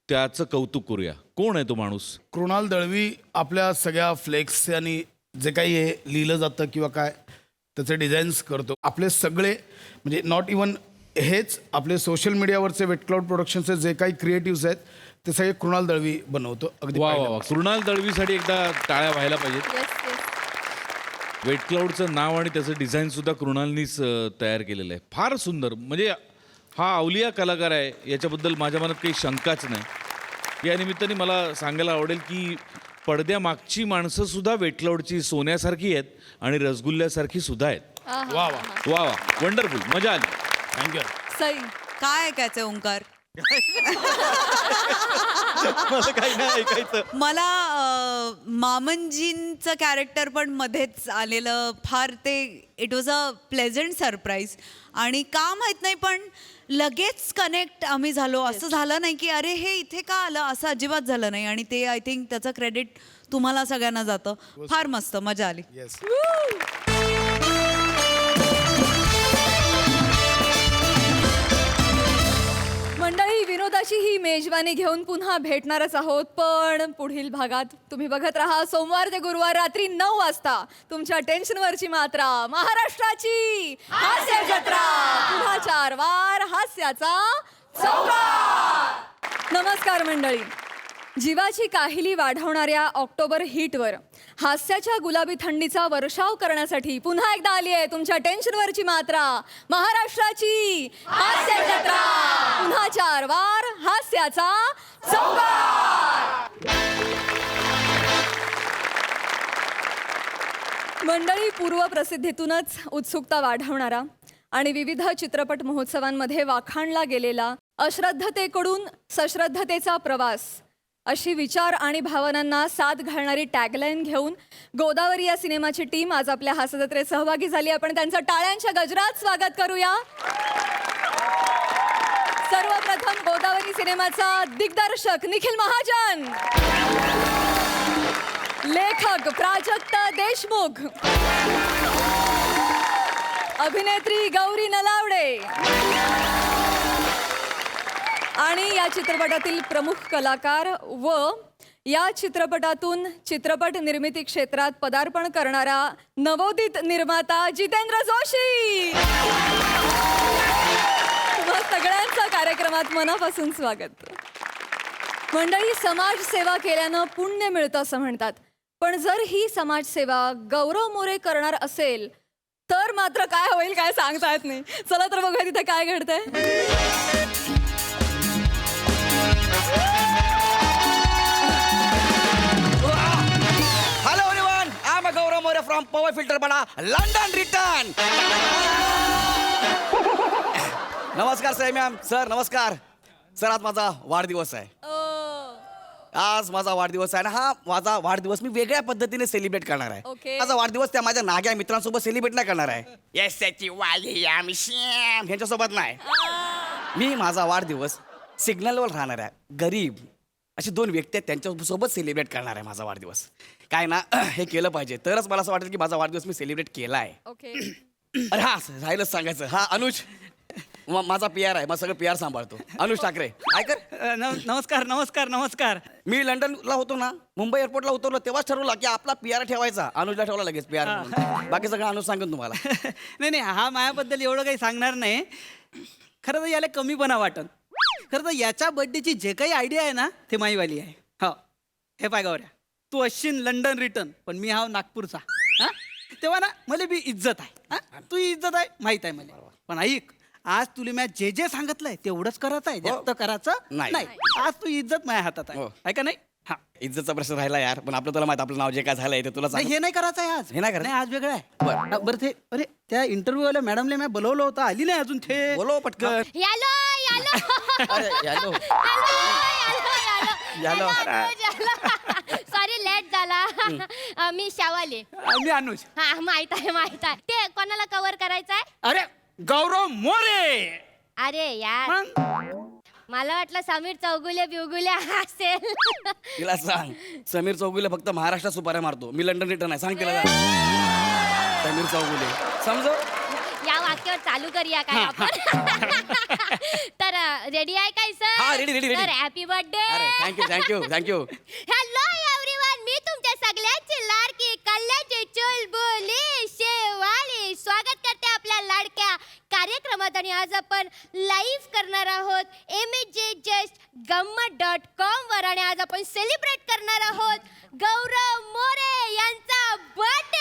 त्याचं कौतुक करूया. कोण आहे तो माणूस? कृणाल दळवी आपल्या सगळ्या फ्लेक्स आणि जे काही हे लिहिलं जातं किंवा काय त्याचे डिझाईन्स करतो. आपले सगळे म्हणजे नॉट इवन हेच, आपले सोशल मीडियावरचे वेट क्लाउड प्रोडक्शनचे जे काही क्रिएटिव्स आहेत ते सगळे कृणाल दळवी बनवतो. अगदी वा वा वा. पहिल्यापासून. कृणाल दळवीसाठी एकदा टाळ्या व्हायला पाहिजेत. Yes yes. वेट क्लाउडचं नाव आणि त्याचं डिझाईनसुद्धा कृणालनीच तयार केलेलं आहे. फार सुंदर. म्हणजे हा अवलिया कलाकार आहे याच्याबद्दल माझ्या मनात काही शंकाच नाही. या निमित्ताने मला सांगायला आवडेल की पडद्यामागची माणसंसुद्धा वेट क्लाउडची सोन्यासारखी आहेत आणि रसगुल्ल्यासारखी सुद्धा आहेत. आहा. वा वा. वा वा. वंडरफुल. मजा आली. थँक्यू. सई. काय ऐकायचंय ओंकार? मला काही नाही ऐकायचं. मला मामनजींचं कॅरेक्टर पण मध्येच आलेलं फार ते it was a pleasant surprise. आणि का माहीत नाही पण लगेच कनेक्ट आम्ही झालो. असं झालं नाही की अरे हे इथे का आलं, असं अजिबात झालं नाही. आणि ते आय थिंक त्याचं क्रेडिट तुम्हाला सगळ्यांना जातं. फार मस्त मजा आली. येस. मंडळी विनोदाची ही मेजवानी घेऊन पुन्हा भेटणारच आहोत. पण पुढील भागात तुम्ही बघत राहा सोमवार ते गुरुवार रात्री 9 वाजता तुमच्या टेन्शनवरची मात्रा महाराष्ट्राची हास्य जत्रा. पुन्हा 4 वार हास्याचा चौकार. नमस्कार मंडळी. जीवाची काहिली वाढवणाऱ्या ऑक्टोबर हिटवर हास्याच्या गुलाबी थंडीचा वर्षाव करण्यासाठी पुन्हा एकदा आली आहे तुमच्या टेन्शनवरची मात्रा महाराष्ट्राची हास्य जत्रा. पुन्हा 4 वार हास्याचा चौकार. मंडळी पूर्वप्रसिद्धीतूनच उत्सुकता वाढवणारा आणि विविध चित्रपट महोत्सवांमध्ये वाखाणला गेलेला अश्रद्धतेकडून सश्रद्धतेचा प्रवास अशी विचार आणि भावनांना साथ घालणारी टॅगलाईन घेऊन गोदावरी या सिनेमाची टीम आज आपल्या हास्यजत्रेत सहभागी झाली. आपण त्यांचं टाळ्यांच्या गजरात स्वागत करूया. सर्वप्रथम गोदावरी सिनेमाचा दिग्दर्शक निखिल महाजन, लेखक प्राजक्त देशमुख, अभिनेत्री गौरी नलावडे आणि या चित्रपटातील प्रमुख कलाकार व या चित्रपटातून चित्रपट निर्मिती क्षेत्रात पदार्पण करणारा नवोदित निर्माता जितेंद्र जोशी. तुम्हा सगळ्यांचं कार्यक्रमात मनापासून स्वागत. मंडळी, समाजसेवा केल्यानं पुण्य मिळतं असं म्हणतात. पण जर ही समाजसेवा गौरव मोरे करणार असेल तर मात्र काय होईल काय सांगता येत नाही. चला तर बघूया तिथे काय घडतंय. Hello everyone, I am Gaurav More from power filter बडा लंडन रिटर्न. नमस्कार सर मॅम. सर नमस्कार. सर आज माझा वाढदिवस आहे. आज माझा वाढदिवस आहे आणि हा माझा वाढदिवस मी वेगळ्या पद्धतीने सेलिब्रेट करणार आहे. Okay. माझा वाढदिवस त्या माझ्या नाग्या मित्रांसोबत सेलिब्रेट नाही करणार आहे. येस त्याची वाली आम्ही श्याम ह्यांच्यासोबत नाही. मी माझा वाढदिवस सिग्नलवर राहणाऱ्या गरीब अशी 2 व्यक्ती आहेत त्यांच्यासोबत सेलिब्रेट करणार आहे माझा वाढदिवस. काय ना हे केलं पाहिजे तरच मला असं वाटेल की माझा वाढदिवस मी सेलिब्रेट केला आहे. ओके. अरे हा राहिलंच सांगायचं. हा अनुज माझा PR आहे, मग सगळं PR सांभाळतो. अनुज ठाकरे काय कर. नमस्कार नमस्कार नमस्कार. मी लंडनला होतो ना, मुंबई एअरपोर्टला उतरलो तेव्हाच ठरवलं की आपला PR ठेवायचा. अनुजला ठेवला लगेच PR म्हणून. बाकी सगळं अनुज सांगेन तुम्हाला. नाही नाही, हा माझ्याबद्दल एवढं काही सांगणार नाही. खरं तर याला कमीपणा वाटत. खरं तर याच्या बर्थडेची जे काही आयडिया आहे ना ते माईवाली आहे. हो हे पाय गौऱ्या, तू असशील लंडन रिटर्न पण मी हा नागपूरचा. हा तेव्हा ना मला बी इज्जत आहे. हा तू इज्जत आहे माहित आहे मला. पण ऐक, आज तुला मी जे जे सांगितलंय तेवढंच करायचं आहे, जास्त करायचं नाही. नाही. आज तू इज्जत माझ्या हातात आहे. हो. आहे का नाही? हा इज्जतचा प्रश्न राहिला यार, पण आपलं तुला माहित आपलं नाव जे काय झालंय ते तुला नाही, सांग. हे नाही करायचं आहे आज. हे नाही करायचं? आज वेगळं आहे. बरं. बरं ते अरे त्या इंटरव्ह्यू वाल्या मॅडमला मी बोलवलं होतं, आली नाही अजून ते. बोलो पटकन. यालो यालो अरे यालो. यालो सॉरी लेट झाला. मी शावाले. मी अनुज. हा माहित आहे. ते कोणाला कव्हर करायचंय? अरे गौरव मोरे. अरे यार, मला वाटलं समीर चौगुले बिवगुले असेल. तिला सांग समीर चौगुले फक्त महाराष्ट्रात सुपाऱ्या मारतो. मी लंडन रिटर्न आहे, सांग तिला जा. समीर चौगुले समजो. या वाक्यावर चालू करूया काय आपण. तर रेडी आहे काय सर? हा, ready. तर हॅपी बर्थडे. अरे थँक्यू. हॅलो एव्हरीवन, मी तुमच्या सगळ्यांची लाडकी कल्याणची चुलबुली शेवाली स्वागत करते आपल्या लाडक्या कार्यक्रमात. आणि आज आपण लाईव्ह करणार आहोत MAJJustGammad.com वर. आणि आज आपण सेलिब्रेट करणार आहोत गौरव मोरे यांचा बर्थडे.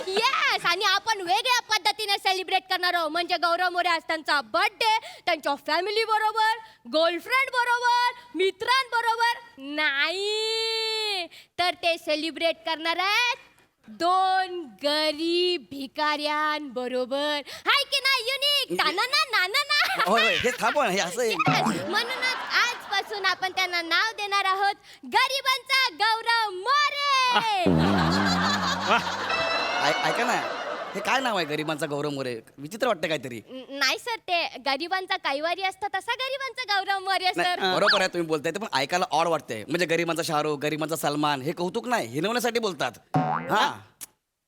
येस, आणि आपण वेगळ्या पद्धतीने सेलिब्रेट करणार आहोत. म्हणजे गौरव मोरे आज त्यांचा बर्थडे त्यांच्या फॅमिली बरोबर, गर्लफ्रेंड बरोबर, मित्रांबरोबर नाही, तर ते सेलिब्रेट करणार आहेत 2 गरीब भिकाऱ्यांबरोबर. हाय की नाही युनिक? नाना होय हे थांबव हे असं आहे. म्हणूनच आजपासून आपण त्यांना नाव देणार आहोत गरिबांचा गौरव मोरे. ऐका ना, हे काय नाव आहे गरिबांचा गौरव मोरे? विचित्र वाटतं काहीतरी. नाही सर, ते गरिबांचा कैवारी असतं तसा गरिबांचा गौरव मोरे सर. नाही, बरोबर आहे तुम्ही बोलताय ते, पण ऐकायला ऑड वाटतंय. म्हणजे गरिबांचा शाहरुख, गरिबांचा सलमान, हे कौतुक नाही, हिनवण्यासाठी बोलतात. हा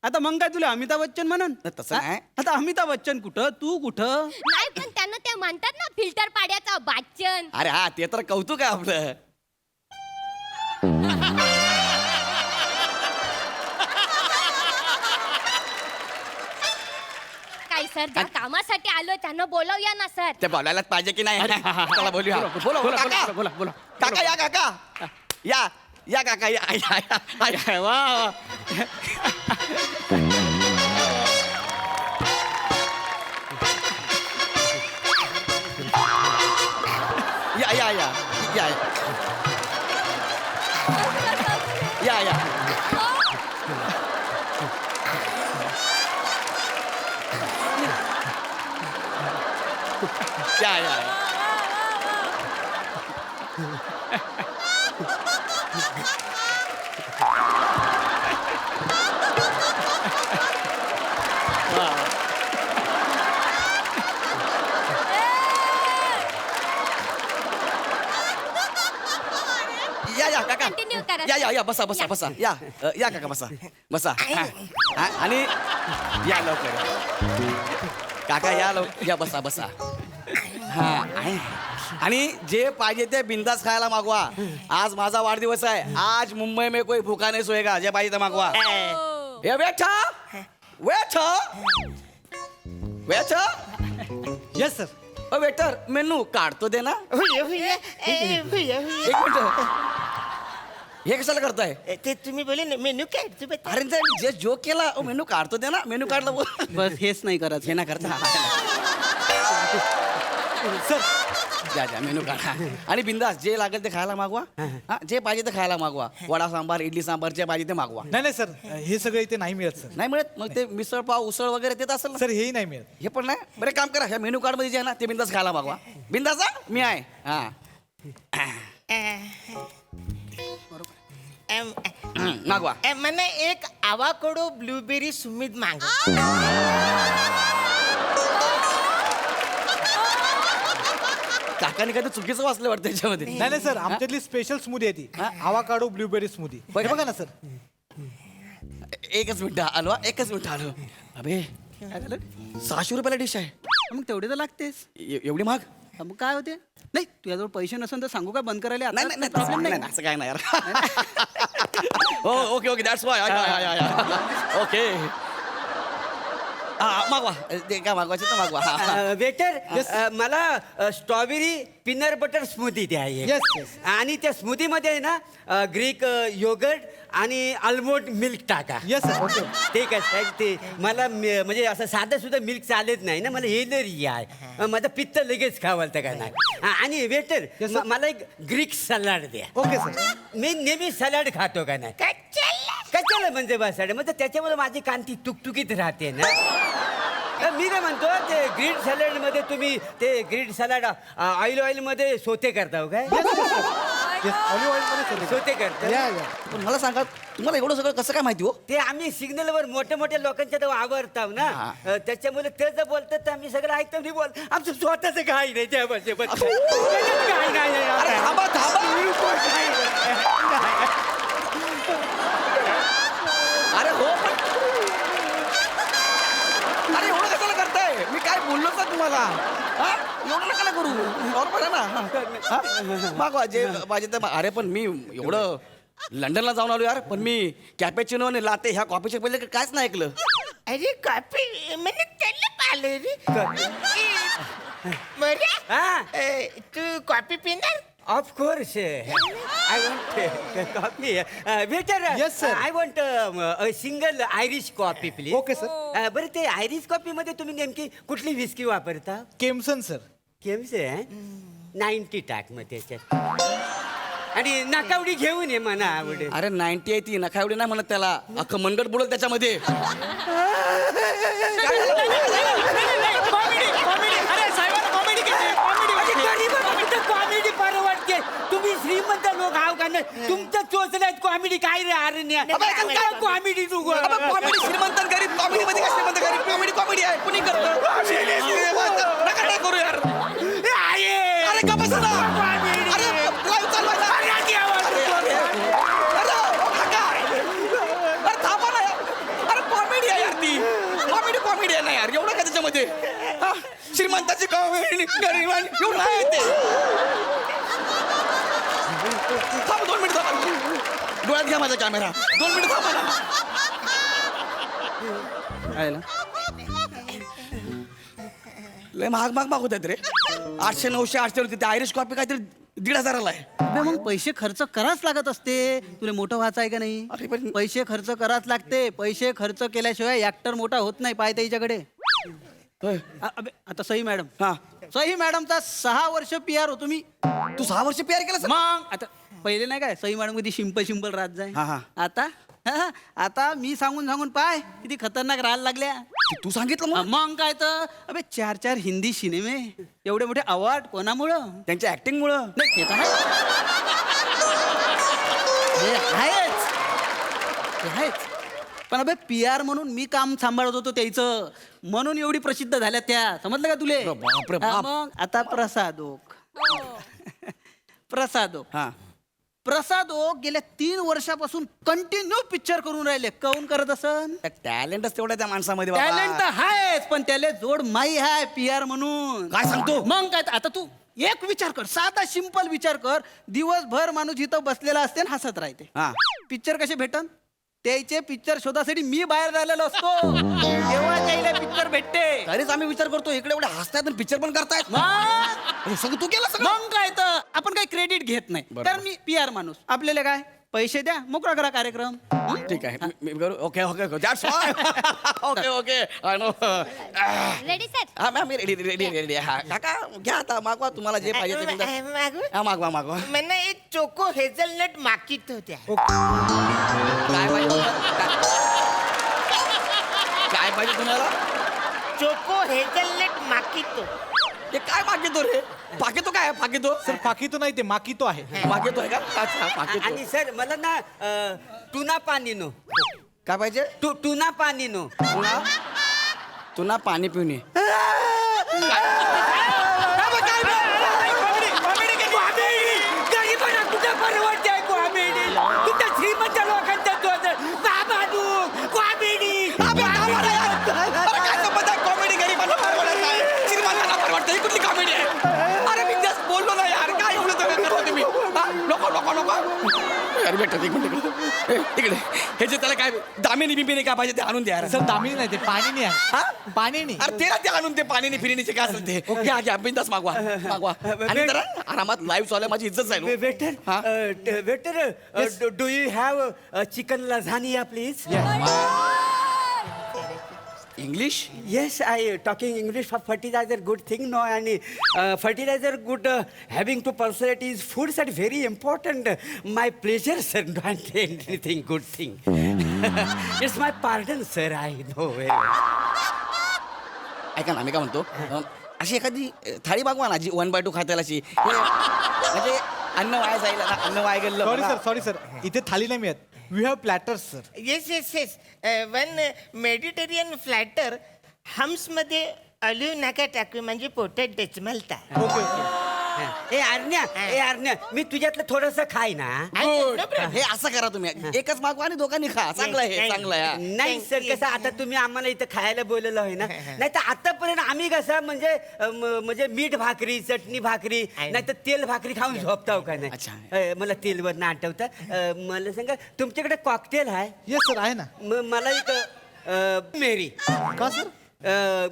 आता मग काय तुला अमिताभ बच्चन म्हणून? तसं नाही. आता अमिताभ बच्चन कुठं, तू कुठं? नाही, पण त्यांना ते म्हणतात ना फिल्टर पाड्याचा बच्चन. अरे हा ते तर कौतुक आहे आपलं. काय सर, ज्या कामासाठी आलो त्यांना बोलवूया ना सर. ते बोलायलाच पाहिजे की नाही? चला बोलूया. बोला काका. काका या काका या काका या. वा या काका Continue करा. या बसा या काका बसा. आणि या लवकर काका या बसा. हा आणि जे पाहिजे ते बिंदास खायला मागवा. आज माझा वाढदिवस आहे. आज मुंबई में कोई भूखा नहीं सोएगा. जे पाहिजे ते मागवा. ए waiter yes sir. Waiter menu काढतो दे ना. एक मिनिट, हे कशाला करताय? ते तुम्ही बोले ना मेन्यू काय तुम्ही अरे जे जोक केला मेनू काढतो दे ना. मेनू काढला बस हेच नाही करत. हे ना करता. सर द्या मेनू काढा आणि बिंदास जे लागेल ते खायला मागवा. हा, जे पाहिजे ते खायला मागवा. वडा सांबार, इडली सांबार जे पाहिजे ते मागवा. नाही सर, हे सगळं इथे नाही मिळत सर. नाही मिळत? मग ते मिसळ पाव उसळ वगैरे ते असेल ना? सर हेही नाही मिळत. हे पण नाही. बरं काम करा, ह्या मेनू कार्ड मध्ये जे आहे ना ते बिंदास खायला मागवा. बिंदास मी आहे. हा मागवा. મને એક આવાકોડો બ્લુબેરી સુમિત માંગો. काकाने काय चुकीचं वाचलं वाटतं त्याच्यामध्ये. नाही सर, आमच्यातली स्पेशल स्मूदी आहे ती आवाकाडो ब्लूबेरी स्मूदी. बघा ना सर. एकच मिनिट आलो. अबे 600 रुपयाला डिश आहे. मग तेवढे तर लागतेस. एवढी महाग? मग काय होते? नाही तुझ्याजवळ पैसे नसेल तर सांगू का बंद करायला? नाही नाही प्रॉब्लेम नाही, असं काय नाही यार. हो okay okay that's why okay. हा मागवा, ते काय मागवायचं तर मागवा. हा. वेटर मला स्ट्रॉबेरी पीनट बटर स्मूदी द्या एक. Yes, yes. आणि त्या स्मूदी मध्ये आहे ना ग्रीक योगर्ट आणि आल्मोंड मिल्क टाका. Yes sir okay. ते काय साहेब, ते मला म्हणजे असं साधं सुद्धा मिल्क चालत नाही ना, मला एलर्जी आहे. माझं पित्त लगेच खावालतं का नाही. आणि वेटर मला एक ग्रीक सलाड द्या. Okay sir. मी नेहमी सलाड खातो का नाही. कशाला म्हणजे बसाड म्हणजे त्याच्यामुळे माझी कांती तुकतुकीत राहते ना. मी काय म्हणतो, ते ग्रीन सॅलड मध्ये तुम्ही ते ग्रीन सॅलड ऑइल मध्ये सोते करता हो काय? ऑलिव्ह ऑइल मध्ये सोते करता. या या. पण मला सांगा, तुम्हाला एवढं सगळं कसं काय माहिती हो? ते आम्ही सिग्नलवर मोठ्या मोठ्या लोकांच्या तेव्हा आवडताव ना. त्याच्यामुळे ते जर बोलतात तर आम्ही सगळं ऐकतो. नाही बोल आमचं स्वतःच काही नाही त्या अरे थांबा थांबा. अरे हो पण अरे एवढं कशाला करताय? मी काय बोललो का तुम्हाला? हा? एवढं नका करू. बरोबर आहे ना? हा? मागवा जे पाहिजे ते अरे पण मी एवढं लंडनला जाऊन आलो यार, पण मी कॅपेचिनो आणि लाते ह्या कॉफीच्या पहिले कायच नाही ऐकलं. अरे कॉफी म्हणजे त्याला पाहिलं रे. तू कॉफी पिणार? Of course I want coffee. Waiter Yes, sir. I want single Irish coffee please. Okay sir. बरं ते आयरिश कॉफी मध्ये तुम्ही नेमकी कुठली विस्की वापरता? केमसन सर. केमसे 90 टाक मग त्याच्यात. आणि नाकावडी घेऊन ये म्हणा आवडेल. अरे 90 आहे ती, नका एवढी नाही म्हणत त्याला. अख्खं मनगट बुडल त्याच्यामध्ये. कॉमेडी परवडते. तुम्ही श्रीमंत लोक आहो का नाही? तुमचं चोचल्यात कॉमेडी काय रे अरण्या? कॉमेडी तू कॉमेडी श्रीमंत आणि गरीब, कॉमेडी मध्ये काय श्रीमंत गरीब? कॉमेडी कॉमेडी आहे, कुणी करतं. नका नाही करू यार. अरे का बसा ना. अरे live चालू आहे ना. अरे थांबा ना यार. अरे कॉमेडी आहे यार ती. कॉमेडी आहे ना यार. एवढं काय त्याच्यामध्ये? हा? श्रीमंताची कॉमेडी, गरीबांची एवढं आहे ते. थांबा 2 मिनिट थांबा. डोळ्यात घ्या माझा कॅमेरा. 2 मिनिट थांबा ना. आहे ना? लय महाग मागवत आहेत रे. 800 900 800 होती. ते आयरिश कॉफी काहीतरी 1,500 आहे. अबे मग पैसे खर्च कराच लागत असते. तुला मोठं व्हायचं आहे का नाही? अरे पण पैसे खर्च कराच लागते. पैसे खर्च केल्याशिवाय ऍक्टर मोठा होत नाही. पाय त्याच्याकडे. होय. अबे आता सई मॅडम. हा. सई मॅडमचा 6 वर्ष PR होतो मी. तू 6 वर्ष PR केलं? मग आता पहिले नाही काय सई मॅडम कधी सिंपल राहत जाय. हा, हा. आता मी सांगून पाय किती खतरनाक राहायला लागल्या. तू सांगितलं मग काय तर. अबे 4 हिंदी सिनेमे, एवढे मोठे अवॉर्ड कोणामुळं? त्यांच्या ऍक्टिंग मुळे. नाही ते तर आहेच. ते आहेच. पण अबे PR म्हणून मी काम सांभाळत होतो त्याचं, म्हणून एवढी प्रसिद्ध झाल्या त्या. समजलं का तुले? बापरे बाप. हा, मग आता प्रसादोक. हा. प्रसादोक गेल्या 3 वर्षापासून कंटिन्यू पिक्चर करून राहिले. काऊन करत असन? टॅलेंटच तेवढं त्या माणसामध्ये बाबा. टॅलेंट तर आहेच, पण त्याला जोड माई आहे PR म्हणून. काय सांगतो? मग काय आता तू एक विचार कर, साधा सिंपल विचार कर. दिवसभर माणूस इथं बसलेला असते आणि हसत राहते. हा. पिक्चर कसे भेटन? त्याचे पिक्चर शोधासाठी मी बाहेर राहिलेलो असतो. तेव्हा त्याला पिक्चर भेटते. तरीच आम्ही विचार करतो इकडे एवढे हसतायत आणि पिक्चर पण करतायत. मग सगळं तू केलं सगळं. मग काय तर आपण काही क्रेडिट घेत नाही. बरोबर. तर मी PR माणूस. आपल्याला काय पैसे द्या, मोकळा करा कार्यक्रम. ठीक आहे. Okay okay that's fine. Okay okay I know. Ready sir? हा मॅम रेडी. हा काका घ्या आता, मागवा तुम्हाला जे पाहिजे ते तुमचं. हा मागवा. मला एक चोको हेझलनट माकीत होत्या. काय पाहिजे? काय पाहिजे तुम्हाला? Choco hazelnut macchiato. ते काय मागितो रे? पाकितो काय पाकितो? सर पाकितो नाही, ते माकितो आहे. मागितो आहे का? अच्छा पाकितो. आणि सर मला ना टुना पाणी नो. काय पाहिजे? टुना पाणी नो. तुला पाणी पिऊन श्रीमंत लोकांच्या अरे बेटा एक मिनिट इकडे हे जे त्याला काय दामिनी बिमिनी काय पाहिजे ते आणून द्या यार. सर दामिनी नाही ते पाणी आहे हा? पाणी नाही अरे ते ना ते आणून ते पाणी फिरणीचे काय असेल ते घ्या घ्या बिंदास मागवा मागवा आणि जरा आरामात लाईव्ह चालू आहे, माझी इज्जत जाईल हो. Waiter waiter do you have chicken lasagna please? English Yes, I talking English for fertilizer good thing no and fertilizer good having to personality is foods are very important. My pleasure, sir. Don't anything good thing. It's my pardon, sir. I know. ऐका ना मी काय म्हणतो अशी एखादी थाळी मागवा ना जी 1/2 खात्याला अशी म्हणजे अन्न वाया जाईल ना, अन्न वाया गेलं सॉरी सर इथे थाली नाही मिळत we have platters sir. Yes yes yes one mediterranean flatter हम्समध्ये ऑलिव्ह नका टाकू म्हणजे पोटात डचमलता. ए आरण्या मी तुझ्यातलं थोडस खाय ना. हे असं करा तुम्ही एकच मागवा आणि दोघांनी खा चांगलं आहे चांगलं आहे. नाही सर कसं आता तुम्ही आम्हाला इथं खायला बोलवलं आहे ना नाही तर आतापर्यंत आम्ही कसं म्हणजे मीठ भाकरी चटणी भाकरी नाही तर तेल भाकरी खाऊन झोपताव का नाही. मला तेलवर ना आठवतं मला सांगा तुमच्याकडे कॉकटेल आहे? येस सर आहे ना. मला एक मेरी का sir?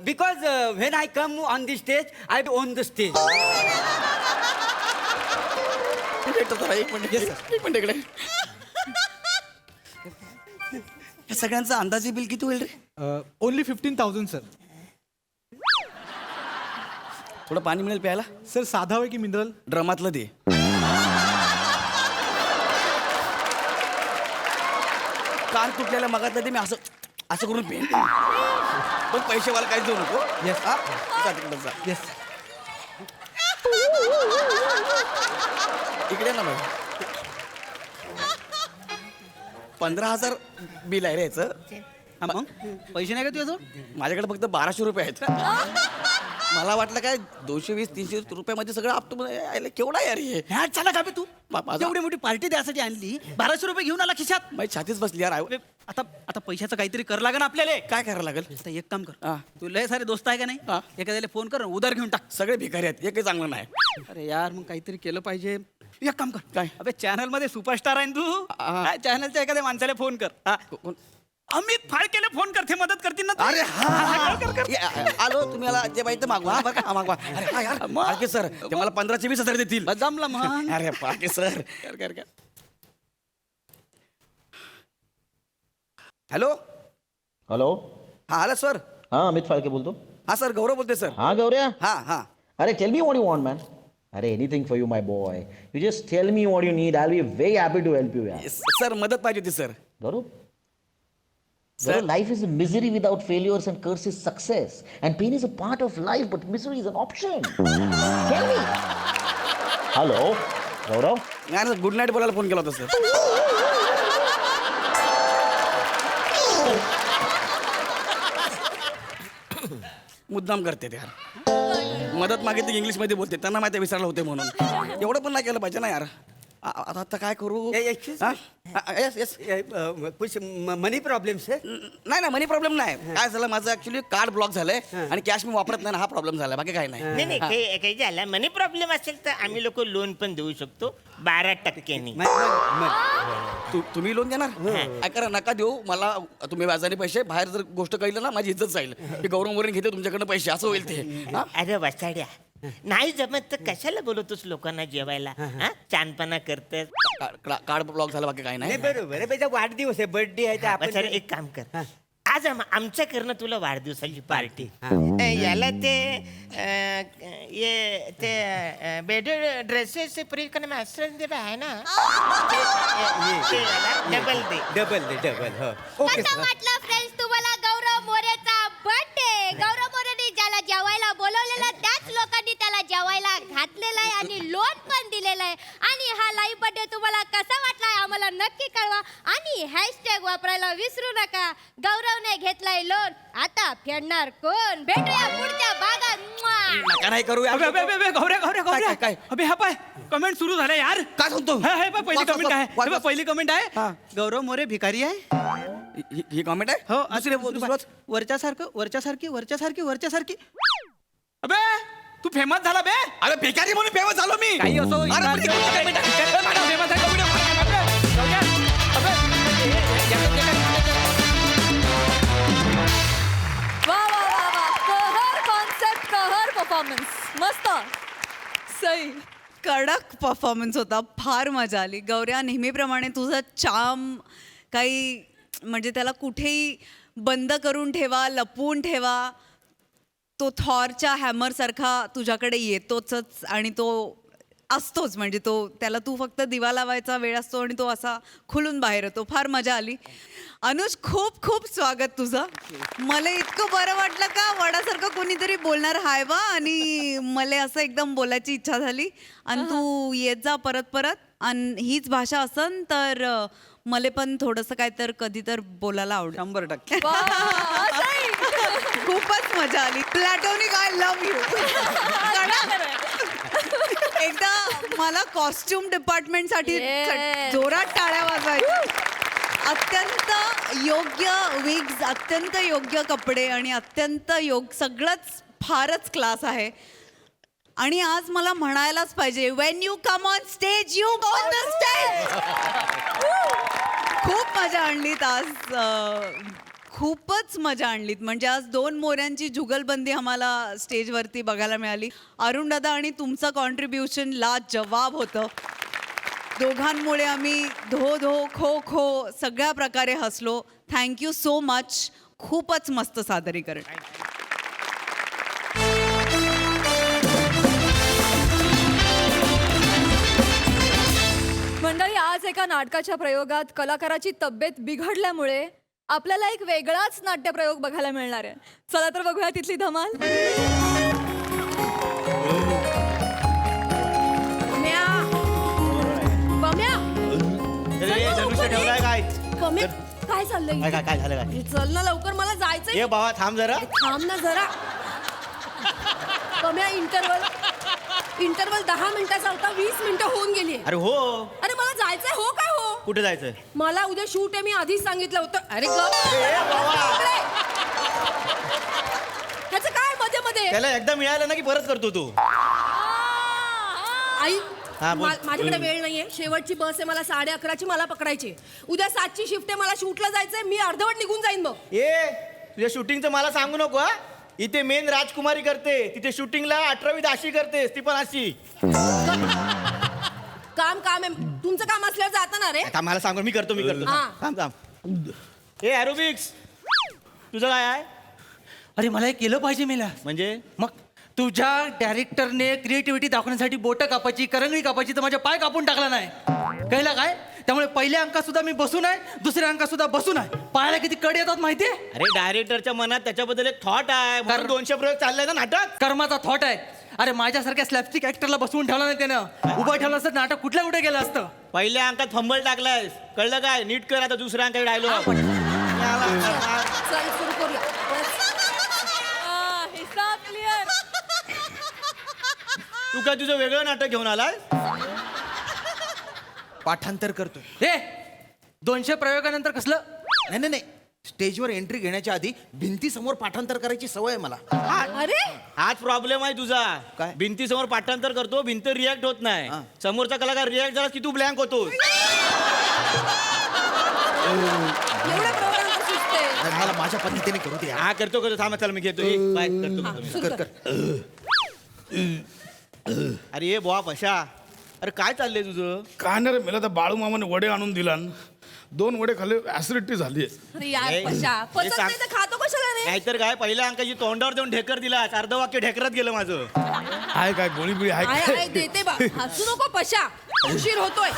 Because when I come on the stage I on the stage. एक मिनिट इकडे या सगळ्यांचं अंदाजे बिल किती होईल रे? Only 15,000 sir. थोडं पाणी मिळेल प्यायला? सर साधा होय की मिनरल? ड्रमातलं दे. कान तुटलेल्या मगातलं ते मी असं असं करून पेन पण पैसेवाला काहीच देऊ नको. येस येस इकडे ना भाई 15,000 बिल आहे रे याचं. मग पैसे नाही का तुझ्याजवळ? माझ्याकडे फक्त 1200 रुपये आहेत. मला वाटलं काय 220-300 रुपयामध्ये सगळं आप तुम्हाला केवढा यार हे. ह्या चला का बे तू एवढी मोठी पार्टी द्यासाठी आणली 1200 रुपये घेऊन आला खिशात. माझी छातीच बसली यार. आता आता पैशाचं काहीतरी कर लागेल आपल्याला. काय करायला लागेल? आता एक काम कर हा. तू लय सारे दोस्त आहे का नाही एखाद्याला फोन कर उधार घेऊन टाक. सगळे भिकारी आहेत एकही चांगलं नाही. अरे यार मग काहीतरी केलं पाहिजे. एक काम कर काय? अबे चॅनल मध्ये सुपरस्टार आहे ना तू चॅनलच्या एखाद्या माणसाला फोन कर. अमित फाळकेला फोन कर ते मदत करतील ना. अरे आलो तुम्ही मला जे पाहिजे ते मागवा बरं का मागवा. अरे हा यार फाळके सर ते मला 15,000-20,000 देतील. जमला मग. अरे फाळके सर कर. हॅलो हॅलो हा हॅलो सर. हाँ अमित फाळके बोलतो. हा सर गौरव बोलते सर. हाँ गौऱ्या. हा हा अरे tell me what you want man. अरे anything for you my boy. You just tell me what you need. I will be very happy to help you यार. सर मदत पाहिजे होती sir. Gaurav Sir, life is a misery without failures and curse is success. And pain is a part of life, but misery is an option. Tell me. Hello, Gaurav? नाही good night बोलायला phone केला होता sir. मुद्दाम करते ते यार. मदत मागितली इंग्लिशमध्ये बोलते त्यांना माहिती विसरला होते म्हणून. एवढं पण नाही केलं पाहिजे ना यार. आता काय करू? येस येस कुछ मनी प्रॉब्लेम सर? नाही मनी प्रॉब्लेम नाही. काय झालं माझं ऍक्च्युली कार्ड ब्लॉक झालंय आणि कॅश मी वापरत नाही ना, हा प्रॉब्लेम झाला. बाकी काय नाही. नाही काही झालं मनी प्रॉब्लेम असेल तर आम्ही लोक लोन पण देऊ शकतो 12%. तुम्ही लोन देणार? काय करा नका देऊ मला. तुम्ही व्याजाने पैसे बाहेर जर गोष्ट कळलं ना माझी इज्जत जाईल. की गौरव मोरे घेते तुमच्याकडनं पैसे असं होईल ते. अरे वसाड्या नाही जमत तर कशाला बोलवतोस लोकांना जेवायला? चांदपणा करतेस. कार्ड ब्लॉक झाला बाकी काय नाही. बरोबर आहे. त्याचा वाढदिवस आहे बर्थडे आहे. आपण एक काम कर आज आमच्याकडनं तुला वाढदिवसाची पार्टी. याला ते बेडर ड्रेसेस प्री करणे आहे ना डबल हो. ओके कसं वाटलं फ्रेंड्स तुम्हाला गौरव मोरेचा बर्थडे? गौरव मोरेने ज्याला जेवायला बोलवलेला त्याच लोकांनी त्याला जेवायला घातलेला आहे आणि लोन पण दिलेला आहे. आणि हा लाईव्ह बर्थडे तुम्हाला कसा वाटलाय आम्हाला नक्की कळवा आणि हॅशटॅग वापरायला विसरू नका. गौरवने घेतलाय लोन आता फेडणार कोण? भेटूया पुढच्या भागात. नका नाही करू यार. गौऱ्या काय? अबे हा पाय कमेंट सुरू झाल्या यार. काय सांगतो? पहिली कमेंट आहे. पहिली कमेंट आहे गौरव मोरे भिकारी आहे. ही कमेंट आहे. हो दुसरी वरच्यासारखी. अबे तू फेमस झाला बे. अरे भिकारी म्हणून फेमस झालो मी. काही असो अरे, फेमस आहे. असंही कडक परफॉर्मन्स होता, फार मजा आली. गौऱ्या, नेहमीप्रमाणे तुझं चाम काही म्हणजे त्याला कुठेही बंद करून ठेवा, लपवून ठेवा, तो थॉरच्या हॅमरसारखा तुझ्याकडे येतोच आणि तो असतोच. म्हणजे तो त्याला तू फक्त दिवा लावायचा वेळ असतो आणि तो असा खुलून बाहेर येतो. फार मजा आली. अनुज, खूप खूप स्वागत तुझं. मला इतकं बरं वाटलं का वडासारखं कोणीतरी बोलणार हाय बा, आणि मला असं एकदम बोलायची इच्छा झाली. आणि तू येत जा परत परत. आणि हीच भाषा असन तर मला पण थोडंसं काय तर कधी तर बोलायला आवडेल. 100%. खूपच मजा आली. Platonic I love you. एकदा मला कॉस्ट्युम डिपार्टमेंटसाठी Yes. जोरात टाळ्या वाजवायच्या. अत्यंत योग्य विग्स, अत्यंत योग्य कपडे आणि अत्यंत सगळंच फारच क्लास आहे. आणि आज मला म्हणायलाच पाहिजे, Wien you come on stage you on the stage. खूप मजा आणलीत आज. खूपच मजा आणलीत. म्हणजे आज 2 मोऱ्यांची जुगलबंदी आम्हाला स्टेजवरती बघायला मिळाली. अरुण दादा आणि तुमचं कॉन्ट्रीब्युशन लाजवाब होतं. दोघांमुळे आम्ही धो धो खो खो सगळ्या प्रकारे हसलो. Thank you so much. खूपच मस्त सादरीकरण. मंडळी, आज एका नाटकाच्या प्रयोगात कलाकाराची तब्येत बिघडल्यामुळे आपल्याला एक वेगळाच नाट्यप्रयोग बघायला मिळणार आहे. चला तर बघूया तिथली धमाल. धनुष्य ठेवलाय काय? काय चाललंय? काय झालं काय? चल ना लवकर, मला जायचंय. ए बाबा थांब जरा. थांब ना जरा. कम्या, इंटरवल 10 मिनिटाचा होता, 20 मिनिटं होऊन गेली. अरे हो. अरे मला जायचंय. हो काय हो? कुठे जायचंय? मला उद्या शूट आहे, मी आधीच सांगितलं होतं. अरे ह्याचं काय मध्ये मध्ये? त्याला एकदा मिळालं ना की परत करतो तू. आई, हा, बोल. माझ्याकडे वेळ नाहीये. शेवटची बस आहे, मला 11:30ची मला पकडायची. उद्या 7ची शिफ्ट आहे, मला शूटला जायचंय. मी अर्धवट निघून जाईन मग. ए तुझ्या शूटिंगचं मला सांगू नको हा. इथे मेन राजकुमारी करते, तिथे शूटिंगला 18वी दाशी करतेस, ती पण अशी. काम आहे. तुमचं काम असल्यावर जाता ना रे. आता मला सांगू, मी करतो. हा. थांब. ए एरोबिक्स तुझं काय आहे? अरे मला हे केलं पाहिजे मेला. म्हणजे मग तुझ्या डायरेक्टरने क्रिएटिव्हिटी दाखवण्यासाठी बोटं कापायची, करंगळी कापायची, तर माझ्या पाय कापून टाकला नाही. कळलं काय? त्यामुळे पहिल्या अंकात सुद्धा मी बसून आहे, दुसऱ्या अंकात सुद्धा बसून आहे. पायाला किती कड येतात माहितीये? अरे डायरेक्टरच्या मनात त्याच्याबद्दल एक थॉट आहे. 200 प्रयोग चाललाय ना नाटक. कर्माचा थॉट आहे. अरे माझ्यासारख्या स्लॅपस्टिक ऍक्टरला बसवून ठेवला नाही त्यानं. उभं ठेवलं असतं नाटक कुठल्या कुठे गेलं असतं. पहिल्या अंकात फंबल टाकलायस, कळलं काय? नीट कर आता दुसऱ्या अंकात डायलॉग. चल सुरू करूया. हिसाब क्लिअर. तू काय तुझं वेगळं नाटक घेऊन आलाय? पाठांतर करतो. हे 200 प्रयोगानंतर कसलं? नाही. स्टेजवर एंट्री घेण्याच्या आधी भिंतीसमोर पाठांतर करायची सवय आहे मला. अरे हाच प्रॉब्लेम आहे तुझा. काय? भिंतीसमोर पाठांतर करतो, भिंत रिॲक्ट होत नाही. समोरचा कलाकार रिॲक्ट झाला की तू ब्लँक होतोस. एवढ्या प्रोग्राम सुचते. मला माझ्या पद्धतीने करू दे. हा करतो थांबा, चला मी घेतो. बाय करतो. अरे ये बुवा पशा, अरे काय चाललंय तुझं? काय नाही रे, मला तर बाळू मामाने वडे आणून दिला. 2 वडे खाल्ले, ऍसिडिटी झाली. अरे यार पशा, पसंत नाही तर खातो कशाला रे? नाहीतर काय, पहिल्या अंकाची तोंडावर देऊन ढेकर दिला, अर्ध वाक्य ढेकरत गेलं माझं. आहे काय गोळी बिळी आहे आहे काय? देते बा. हसू नको पशा, उशीर होतोय.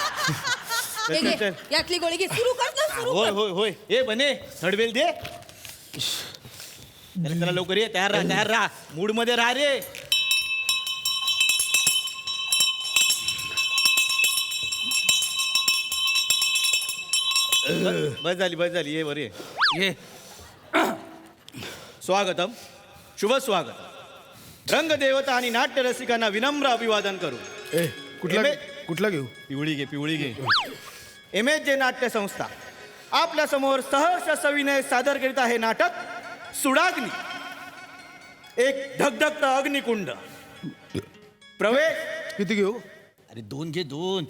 हे घे, चल. यातली गोळी घे. सुरू कर ना, सुरू होय कर. होय होय. ए बने थडवेल दे. अरे चला लवकर ये, तयार राहा मूड मध्ये राहा रे. बस झाली ये वर ये. स्वागतम, शुभ स्वागत. रंगदेवता आणि नाट्य रसिकांना विनम्र अभिवादन करू. कुठला घेऊ? पिवळी घे. MSJ नाट्य संस्था आपल्या समोर सहर्ष सविनय सादर करीत आहे नाटक सुडाग्नी, एक धगधगत अग्निकुंड. प्रवेश किती घेऊ? अरे 2 घे 2.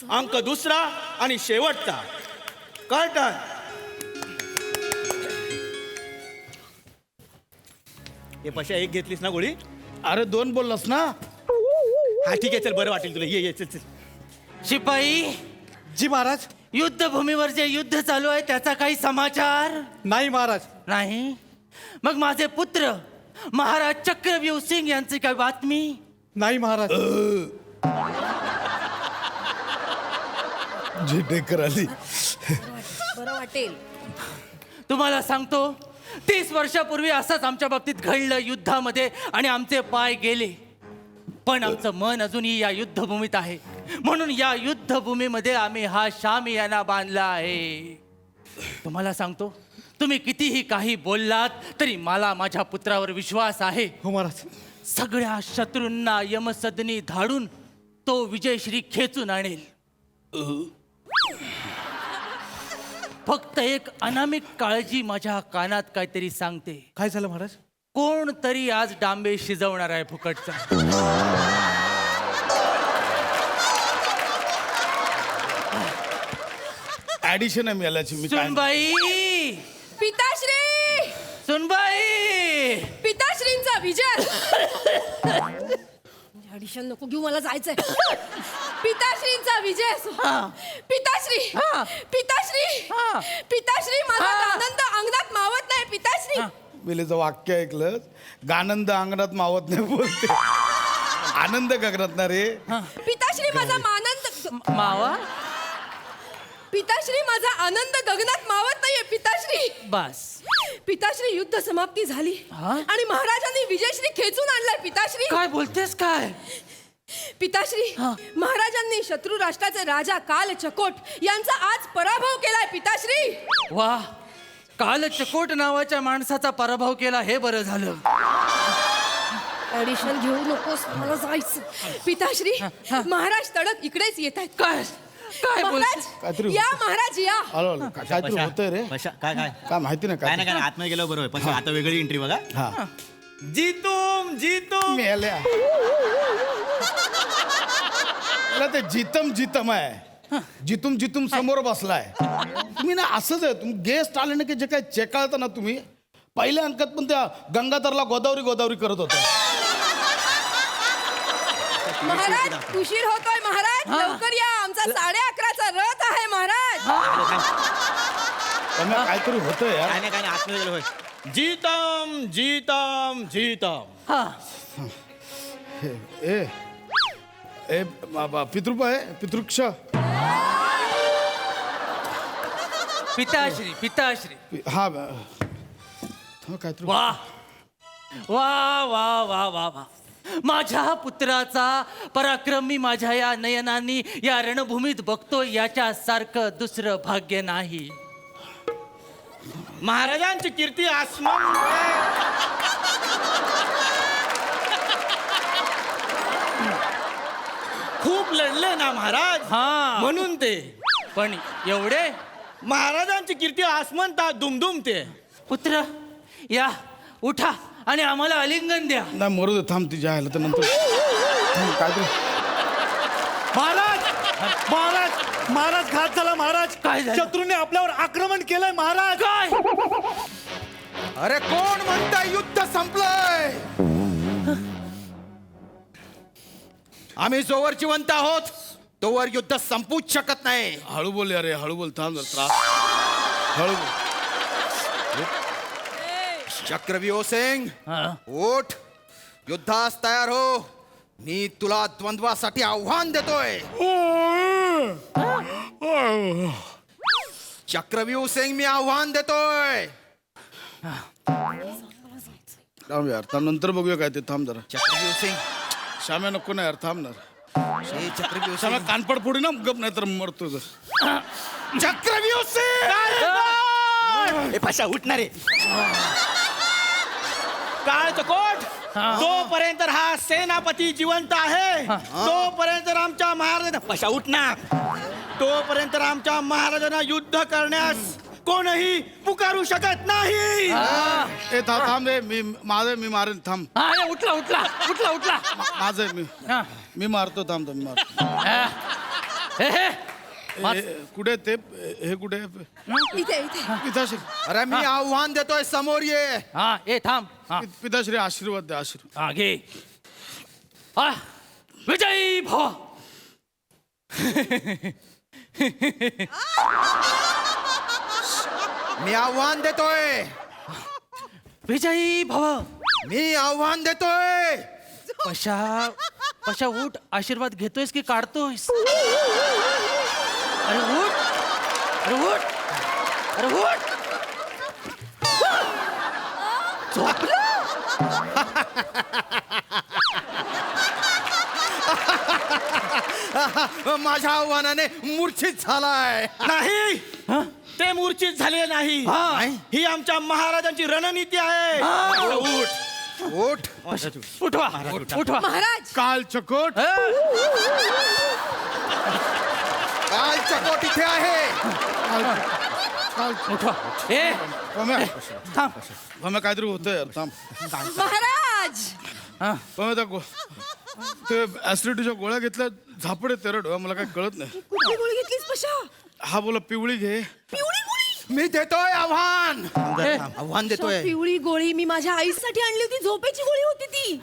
अंक दुसरा आणि शेवटचा. कर्टन. हे पशा एक घेतलीस ना गोळी? अरे 2 बोललास ना. हा ठीक आहे चल बरं वाटेल तुला ये चल चल. शिपाई जी महाराज. युद्धभूमीवर जे युद्ध चालू आहे त्याचा काही समाचार नाही महाराज. नाही. मग माझे पुत्र महाराज चक्रव्यूह सिंग यांची काही बातमी नाही महाराज. जी डेकर आली. बरं वाटेल. तुम्हाला सांगतो 30 वर्षापूर्वी असंच आमच्या बाबतीत घडलं युद्धामध्ये आणि आमचे पाय गेले. पण आमचं मन अजूनही या युद्धभूमीत आहे. म्हणून या युद्धभूमीमध्ये आम्ही हा शामियाना बांधला आहे. तुम्हाला सांगतो तुम्ही कितीही काही बोललात तरी मला माझ्या पुत्रावर विश्वास आहे. हो महाराज. सगळ्या शत्रूंना यमसदनी धाडून तो विजयश्री खेचून आणेल. फक्त एक अनामिक काळजी माझ्या कानात काहीतरी सांगते. काय झालं महाराज. कोण तरी आज डांबे शिजवणार आहे फुकटचा. ऍडिशन आहे यालाची. मी काय सुनबाई पिताश्री सुनबाई पिताश्रींचा विजय. ऍडिशन नको घेऊ मला जायचंय. पिताश्रींचा विजय असो. पिताश्री पिताश्री पिताश्री माझा आनंद अंगणात मावत नाही. पिताश्री वेलेचं वाक्य ऐकलं. गानंद अंगणात मावत नाही बोलते. आनंद गगनात ना रे. पिताश्री माझा आनंद मावा पिताश्री माझा आनंद गगनात मावत नाहीये. पिताश्री बस. पिताश्री युद्ध समाप्ती झाली हा? आणि महाराजांनी विजयश्री खेचून आणलाय. पिताश्री काय बोलतेस काय. पिताश्री महाराजांनी शत्रू राष्ट्राचे राजा काल चकोट यांचा आज पराभव केलाय. पिताश्री वा. काल चकोट नावाच्या माणसाचा पराभव केला हे बरं झालं. ऍडिशन घेऊ नकोस मला जायचं. पिताश्री महाराज तडक इकडेच येत आहेत. काय काय बोलतेस. काहीतरी या महाराज या. आलो काहीतरी होतंय रे. काय काय काय माहिती नाही काय. काय आतमध्ये गेलो बरोबर पण आता वेगळी एंट्री बघा. हा जीतूम मेल्या. मला ते जितम आहे. जितूम समोर बसलाय. तुम्ही ना असंच आहे. तुम्ही गेस्ट आले ना की जे काय चेकाळता ना तुम्ही पहिल्या अंकात पण त्या गंगाधरला गोदावरी करत होता. महाराज उशीर होतोय. महाराज लवकर या. आमचा 11:30चा रथ आहे. महाराज त्यांना काहीतरी होतंय यार. काय नाही आतमध्ये गेलो होय. जीतम ए ए पितृप आहे. पितृक्ष पिताश्री पिताश्री. हा काहीतरी. वा वा वा वा वा वा. माझ्या पुत्राचा पराक्रम मी माझ्या या नयनांनी या रणभूमीत बघतो याच्यासारखं दुसरं भाग्य नाही. महाराजांची कीर्ती आसमान. खूप लढले ना महाराज. हा म्हणून ते पण एवढे महाराजांची कीर्ती आसमंता दुमदुमते. पुत्र या उठा आणि आम्हाला आलिंगन द्या. नाही मरू दे. थांब तिच्या आयला तर नंतर काहीतरी. महाराज घात झाला महाराज. काय झालं? शत्रूने आपल्यावर आक्रमण केलंय महाराज. काय अरे कोण म्हणताय युद्ध संपलंय. आम्ही जोवर जिवंत आहोत तोवर युद्ध संपूच शकत नाही. हळू बोल अरे हळू बोल. थांब जरा त्रास. हळू बोल. चक्रव्यूह सिंग हा. ओठ युद्धास तयार हो. मी तुला द्वंद्वासाठी आव्हान देतोय. चक्रव्यूह सिंग मी आव्हान देतोय. थांब यार. थांब नंतर बघूया काय ते. थांब जरा. चक्रव्यूह सिंग श्याम्या नको ना यार. थांब ना. चक्रव्यूह श्याम्या सिंग कानपड फोडी ना गप नाही तर मरतो जर. चक्रव्यूह सिंग ए पाशा उठणार रे. काळ चकोट जोपर्यंत हा सेनापती जिवंत आहे तोपर्यंत आमच्या महाराजांना पाशा उठणार. तोपर्यंत आमच्या महाराजांना युद्ध करण्यास कोणही पुकारू शकत नाही. ए थांब रे. मी मारेन. थांब. हा, या, उठला उठला उठला उठला. माझं हा. मी मारतो. थांब मी मारतो. हे, हे. कुठे ते हे कुठे इथे इथे. पिताश्री. अरे मी आव्हान देतोय समोर ये. हा ए थांब. हा पिताश्री आशीर्वाद द्या. आशीर्वाद. हा, घे. हा विजयी भव. मी आव्हान देतोय. विजयी भव. मी आव्हान देतोय. पशा पशा उठ. आशीर्वाद घेतोयस की काढतोयस? अरे उठ. अरे उठ. अरे उठ. माझ्या आव्हानाने मूर्छित झालाय. नाही ते मूर्छित झाले नाही. ही आमच्या महाराजांची रणनीती आहे. उठ उठ उठवा. उठवा. महाराज काल चकोट काल चकोट इथे आहे. उठवा. ए पम्या थांब. पम्या काहीतरी होतंय यार, थांब. महाराज पम्या ते ऍसिडिटीच्या गोळ्या घेतल्या झापडे तेरड मला काही कळत नाही. कुठली गोळी घेतलीस पशा? हा बोला पिवळी घे. पिवळी गोळी? मी देतोय आव्हान. आव्हान देतोय. पिवळी गोळी मी माझ्या आईसाठी आणली होती. झोपेची गोळी होती ती.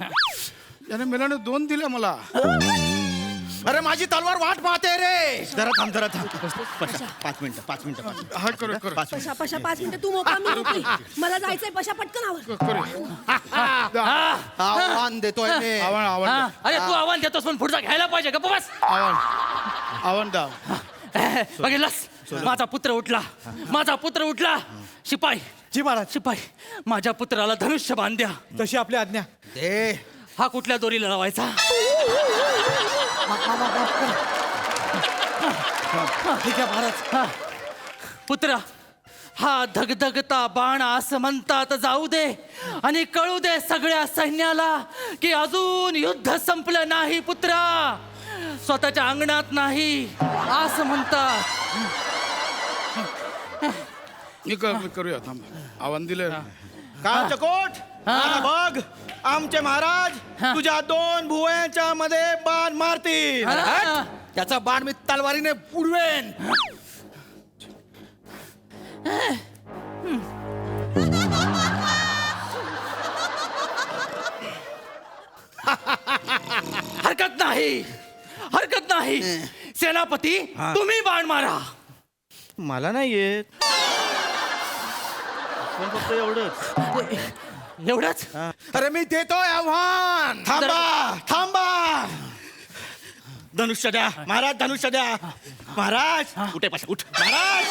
याने मेलाने 2 दिल्या मला. अरे माझी तलवार वाट पाहते रे. जरा थांब 5 मिनिटं. हा करू करू पशा पशा 5 मिनिटं तू मोकळा मी मोकळी. मला जायचंय पशा पटकन आवर. करू आव्हान देतोय मी. आव्हान आव्हान अरे तू आव्हान देतोस पण पुढचा घ्यायला पाहिजे. गप्प बस. आव्हान द्या. बघितलंस माझा पुत्र उठला. माझा पुत्र उठला. शिपाई. जी महाराज. शिपाई माझ्या पुत्राला धनुष्य बांध द्या. तशी आपली आज्ञा. दे. हा कुठल्या दोरीला लावायचा? ठीक आहे महाराज. पुत्र हा धगधगता बाण असं म्हणतात जाऊ दे आणि कळू दे सगळ्या सैन्याला की अजून युद्ध संपलं नाही. पुत्रा स्वतःच्या अंगणात नाही असं म्हणतात. मी करूया थांब. आव्हान दिले. काल चकोट आता बघ आमचे महाराज तुझ्या 2 भुवयांच्या मध्ये बाण मारतील. हा. त्याचा बाण मी तलवारीने उडवेन. हरकत नाही. हरकत नाही. सेनापती तुम्ही बाण मारा. मला नाही येत. पण फक्त एवढंच. एवढंच. अरे मी देतोय आव्हान. थांबा. धनुष्य द्या महाराज. धनुष्य द्या महाराज. उठे पाशा उठ. महाराज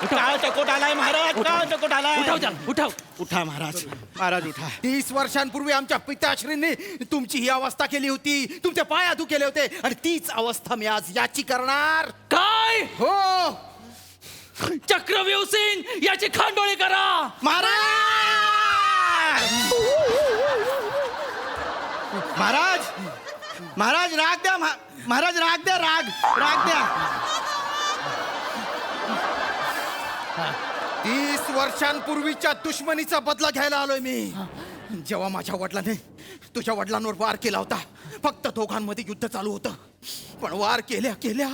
काळ चकोट आलाय महाराज. काळ चकोट आलाय. उठाव त्याला, उठाव. उठा महाराज. महाराज उठा. 30 वर्षांपूर्वी आमच्या पिताश्रींनी तुमची ही अवस्था केली होती. तुमचे पाय आधू केले होते आणि तीच अवस्था मी आज याची करणार. काय? हो चक्रव्यूह सिंग याची खांडोळी करा. महाराज. महाराज महाराज राग द्या. महाराज राग द्या. राग द्या. 30 वर्षांपूर्वीच्या दुश्मनीचा बदला घ्यायला आलोय मी. जेव्हा माझ्या वडिलांनी तुझ्या वडिलांवर वार केला होता फक्त दोघांमध्ये युद्ध चालू होतं. पण वार केल्या केल्या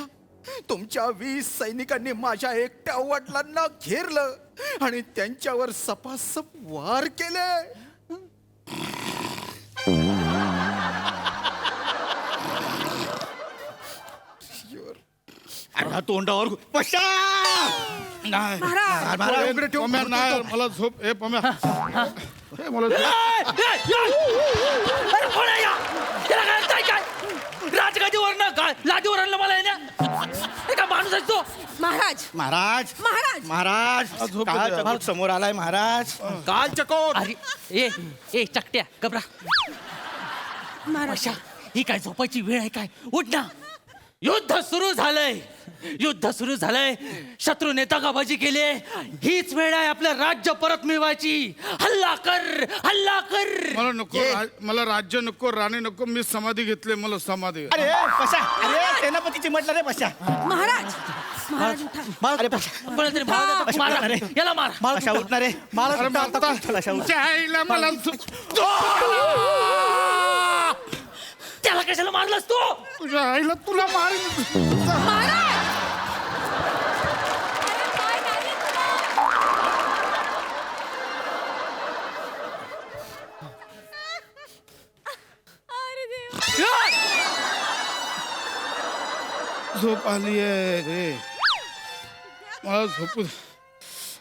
तुमच्या 20 सैनिकांनी माझ्या एकट्या वडिलांना घेरलं आणि त्यांच्यावर सपासप वार केले. अर्धा तोंडावर पशा. नाही महाराज. महाराज इकडे ठेव. पम्या नाही मला झोप. ए पम्या ए, मला झोप. अरे कोण आहे या? त्याला काय अर्थ आहे काय? राजगादीवर लादीवर आणलं मला येण्या. का माणूस आहे तो? महाराज. महाराज. महाराज. महाराज झोप काळ द्या. चकोट समोर आलाय महाराज. काल चकोट. अरे ए चकट्या गबरा. महाराज. पशा ही काय झोपायची वेळ आहे काय? उठ ना. युद्ध सुरू झालंय. युद्ध सुरू झालंय. शत्रूने दगाबाजी केली. हीच वेळ आहे आपलं राज्य परत मिळवायची. हल्ला कर. हल्ला कर. मला नको मला राज्य नको. राणी नको. मी समाधी घेतली. मला समाधी. अरे पशा. अरे सेनापतीची म्हटलं रे पशा. महाराज. महाराज उठा. अरे पशा. पण तरी मारा. याला मारा. पशा उठणार रे. अरे मारता. आईला मला त्याला कशाला मारलास तू? तुझ्या आईला तुला मारीन. अरे देवा. झोप आली आहे रे.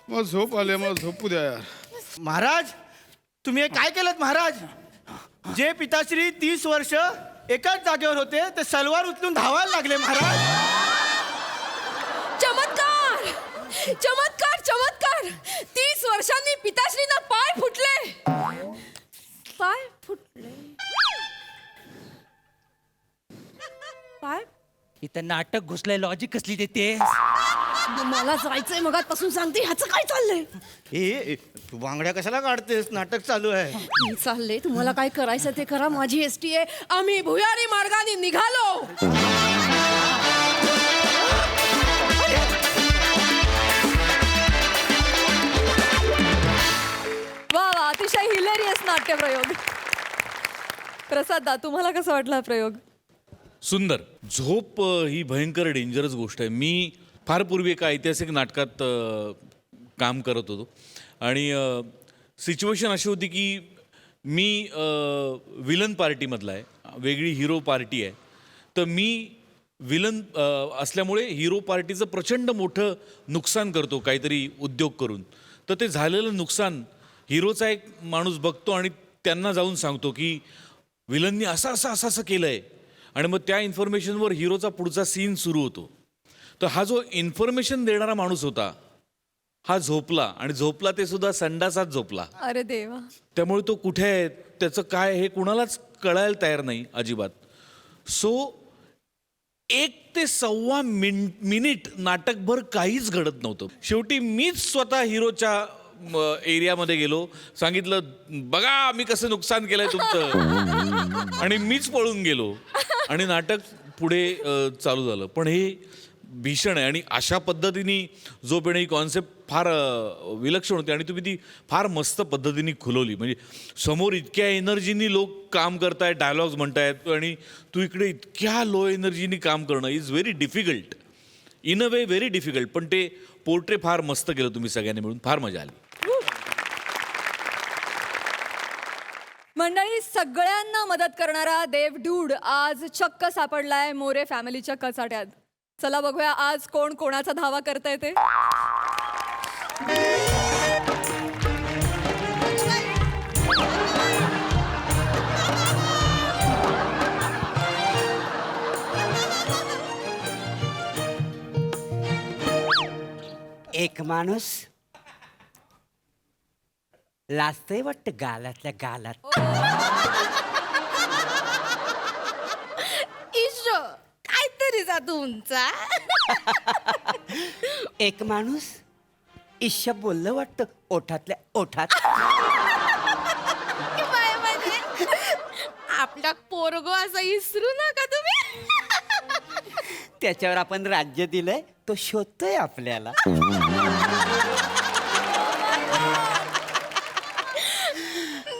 मला झोप आली, मला झोपू द्या यार. महाराज तुम्ही हे काय केलं महाराज? जे पिताश्री 30 वर्ष एकाच जागेवर होते ते सलवार उचलून धावायला लागले महाराज. चमत्कार चमत्कार चमत्कार. 30 वर्षांनी पिताश्रींना पाय फुटले. पाय फुटले. पाय इथं नाटक घुसलंय, लॉजिक कसली देते? मला जायचंय मगातपासून सांगते ह्याचं काय चाललंय? ए तू बांगड्या कशाला काढतेस? नाटक चालू आहे. मी चालले, तुम्हाला काय करायचं ते करा. माझी एसटी आहे. आम्ही भुयारी मार्गाने निघालो. वा वा, अतिशय हिलेरियस नाट्यप्रयोग. प्रसाद दा, तुम्हाला कसा वाटला हा प्रयोग? सुंदर. झोप ही भयंकर डेंजरस गोष्ट आहे. मी फार पूर्वी एका ऐतिहासिक नाटकात काम करत होतो आणि सिच्युएशन अशी होती की मी विलन पार्टीमधला आहे, वेगळी हिरो पार्टी आहे. तर मी विलन असल्यामुळे हिरो पार्टीचं प्रचंड मोठं नुकसान करतो काहीतरी उद्योग करून. तर ते झालेलं नुकसान हिरोचा एक माणूस बघतो आणि त्यांना जाऊन सांगतो की विलननी असं असं असं असं केलं आहे. आणि मग त्या इन्फॉर्मेशनवर हिरोचा पुढचा सीन सुरू होतो. तर हा जो इन्फॉर्मेशन देणारा माणूस होता हा झोपला, आणि झोपला ते सुद्धा संडासात झोपला. अरे देवा. त्यामुळे तो कुठे आहे, त्याचं काय, हे कुणालाच कळायला तयार नाही अजिबात. सो 1 ते 1.25 मिनिट नाटकभर काहीच घडत नव्हतं. शेवटी मीच स्वतः हिरोच्या एरियामध्ये गेलो, सांगितलं बघा मी कसं नुकसान केलंय तुमचं, आणि मीच पळून गेलो आणि नाटक पुढे चालू झालं. पण हे भीषण आहे. आणि अशा पद्धतीने झोप ही कॉन्सेप्ट फार विलक्षण होती आणि तुम्ही ती फार मस्त पद्धतीने खुलवली. म्हणजे समोर इतक्या एनर्जीनी लोक काम करतायत, डायलॉग्स म्हणतायत, आणि तू इकडे इतक्या लो एनर्जीनी काम करणं is very difficult, in a way very difficult. पण ते पोर्ट्रे फार मस्त केलं तुम्ही सगळ्यांनी मिळून, फार मजा आली. मंडळी, सगळ्यांना मदत करणारा देवडूड आज चक्क सापडलाय मोरे फॅमिलीच्या कचाट्यात. चला बघूया आज कोण कोणाचा धावा करताय ते. एक माणूस लाजतंय वाटतं गालातल्या गालात. ईश्व काहीतरी जा तुमचा. एक माणूस ईश्य बोललं वाटतं ओठातल्या ओठात. बाय म्हणजे आपला पोरगो असं इसरू नका तुम्ही. त्याच्यावर आपण राज्य दिलंय, तो शोधतोय आपल्याला.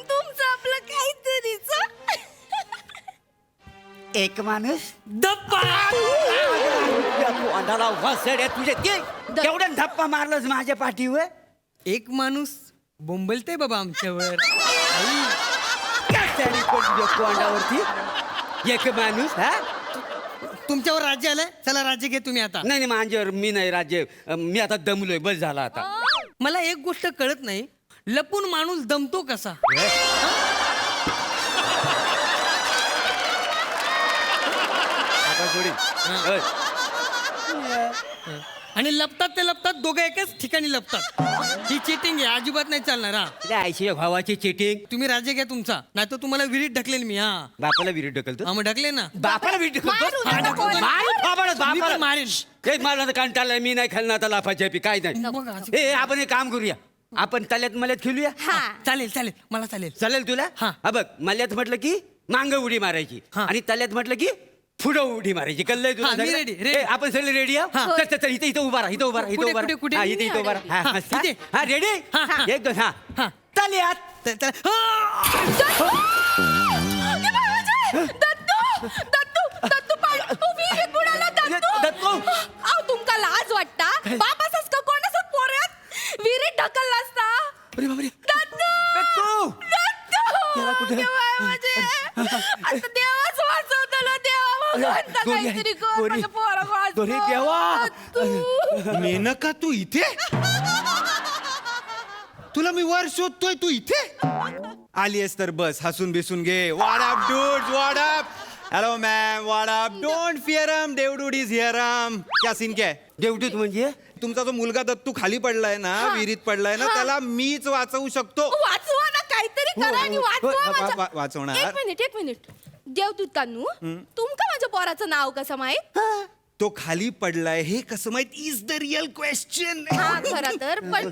तुमचं आपलं काहीतरीच. एक माणूस अंधाला वसड्या तुझे केवढ्या धप्पा मारलंस माझ्या पाठीवर. एक माणूस बोंबलते बाबा आमच्यावर. अंडावरती एक माणूस हा तुमच्यावर राज्य आलंय, चला राज्य घे तुम्ही आता. नाही माझ्यावर मी नाही राज्य, मी आता दमलोय, बस झाला आता. मला एक गोष्ट कळत नाही, लपून माणूस दमतो कसा? आणि लपतात ते लपतात, दोघं एकाच ठिकाणी लपतात. ही चिटिंग आहे, अजिबात नाही चालणार. हा आयशी भावाची चिटिंग. तुम्ही राज्य घ्या तुमचा, नाही तर तुम्हाला विहिरीत ढकलेन मी. हा बापाला विहिरीत ढकलतो. हा मग ढकले ना. बापाला विहिरीत मारेन. मला कंटाळलं, मी नाही खाल्लं आता लाफाच्या पी काय नाही. ए आपण एक काम करूया, आपण तल्यात मल्यात खेळूया. चालेल चालेल, मला चालेल. चालेल तुला? हा बघ, मल्यात म्हटलं की मांग उडी मारायची, आणि तल्यात म्हटलं की पुढं उडी मारायची. कळलंय तुला? हा, मी ready, ready. ए, आपण सगळे रेडी आहोत. चल, चल, इथे उभा राहा, इथं उभा राहा, इथं उभा राहा. कुठे? हा, इथे उभा राहा. हा, मस्त. इथे. हा रेडी. एक दोन. हा तल्यात. दत्तू विहिरीत बुडाला. दत्तू. अहो तुमका लाज वाटता? बाप असंच का कोणाचं पोऱ्यात विहिरीत ढकलला असता? अरे बापरे. दत्तू. याला कुठे? आता देवाच वाचवतो ना. देवा भगवंता काहीतरी कर. माझ्या पोराला वाचव. देवा मेनका तू इथे? तुला मी वर शोधतोय, तू इथे आलीयस तर बस हसून बिसून घे. What up dudes, what up? Hello ma'am, what up? Don't fear him, Devdude is here. क्या सीन क्या है? देवदूत म्हणजे तुमचा जो मुलगा दत्तू खाली पडलाय ना, विहिरीत पडलाय ना, त्याला मीच वाचवू शकतो. वाचवा ना, काहीतरी करा आणि वाचवा माझ्या- वाचवणार. एक मिनिट देवदूत कानू तुमका माझ्या पोराचं नाव कसं माहित? तो खाली पडलाय हे कसं माहित? Is the real question. हा खरं तर पण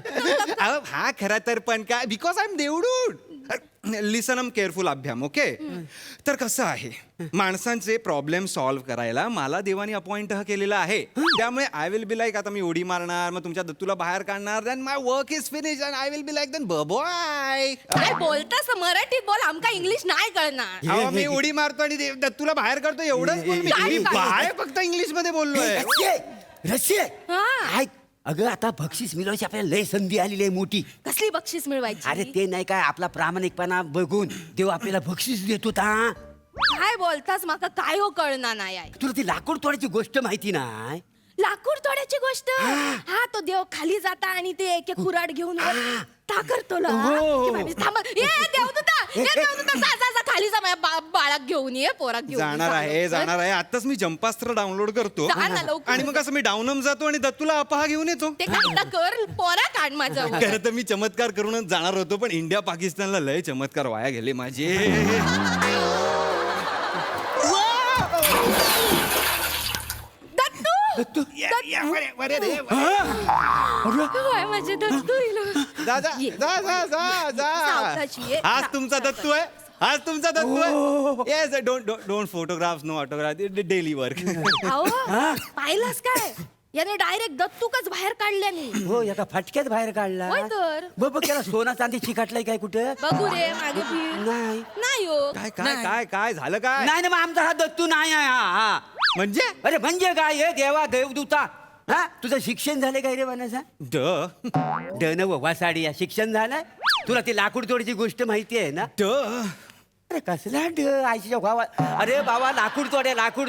हा खरा तर पण काय, because I am Devdude. Listen careful अभ्याम. ओके, तर कसं आहे, माणसांचे प्रॉब्लेम सॉल्व्ह करायला मला देवानी अपॉइंट केलेला आहे. त्यामुळे आय विल बी लाईक, आता मी उडी मारणार, मग तुमच्या दत्तूला बाहेर काढणार, then my work is finish and I will be like then bye. काय बोलतास मराठीत बोल, आमका इंग्लिश नाही कळणार. अहो, मी उडी मारतो आणि दत्तूला बाहेर काढतो, एवढंच बोल मी. काय- मी बाय फक्त इंग्लिश मध्ये बोललोय. रस्से हा. ऐक, अगं आता बक्षीस मिळवायची आपल्याला लय संधी आलेली आहे मोठी. कसली बक्षीस मिळवायची? अरे ते नाही काय, आपला प्रामाणिकपणा बघून देव आपल्याला बक्षीस देत होता. काय बोलतास, माका काय हो कळणार नाही आहे. तुला ती लाकूड तोडायची गोष्ट माहिती नाही? लाकूड तोड्याची गोष्ट. हा, तो देव खाली जाता आणि ते एक एक कुऱ्हाड घेऊन ता करतो ना. हो. थांबा, ये देवदूता, जा खाली जा, माझ्या बाळाक घेऊन ये, पोराक घेऊन ये. जाणार आहे आताच मी जंपास्त्र डाउनलोड करतो जा ना लवकर. आणि मग असं मी डाऊनम जातो आणि दत्तूला अपहा घेऊन येतो. ते काय कर, पोरा काढ माझं. खरं तर मी चमत्कार करूनच जाणार होतो, पण इंडिया पाकिस्तानला लय चमत्कार वाया गेले माझे. दत्तू काय माझे दत्तू सावकाशी ये. हाच तुमचा दत्तू आहे, हाच तुमचा दत्तू आहे. Yes, don't photographs, no autograph, daily work. अहो, पाहिलास काय, याने डायरेक्ट दत्तूकच बाहेर काढल्यानी. हो, एका फटक्यात बाहेर काढला. होय तर. बघ त्याला सोना चांदी चिकाटलाय काय कुठं? बघू रे मागे फिर. नाही नाही हो. काय काय काय काय झालं काय? नाही ना, मग आमचा हा दत्तू नाही आहे हा. म्हणजे अरे म्हणजे काय हे देवा देवदूता, हा तुझं शिक्षण झालंय काय रे वनाचा? नव वासाडी या शिक्षण झालंय तुला? ती लाकूड तोडची गोष्ट माहिती आहे ना? अरे कसला आईच्या गावा, अरे बाबा लाकूड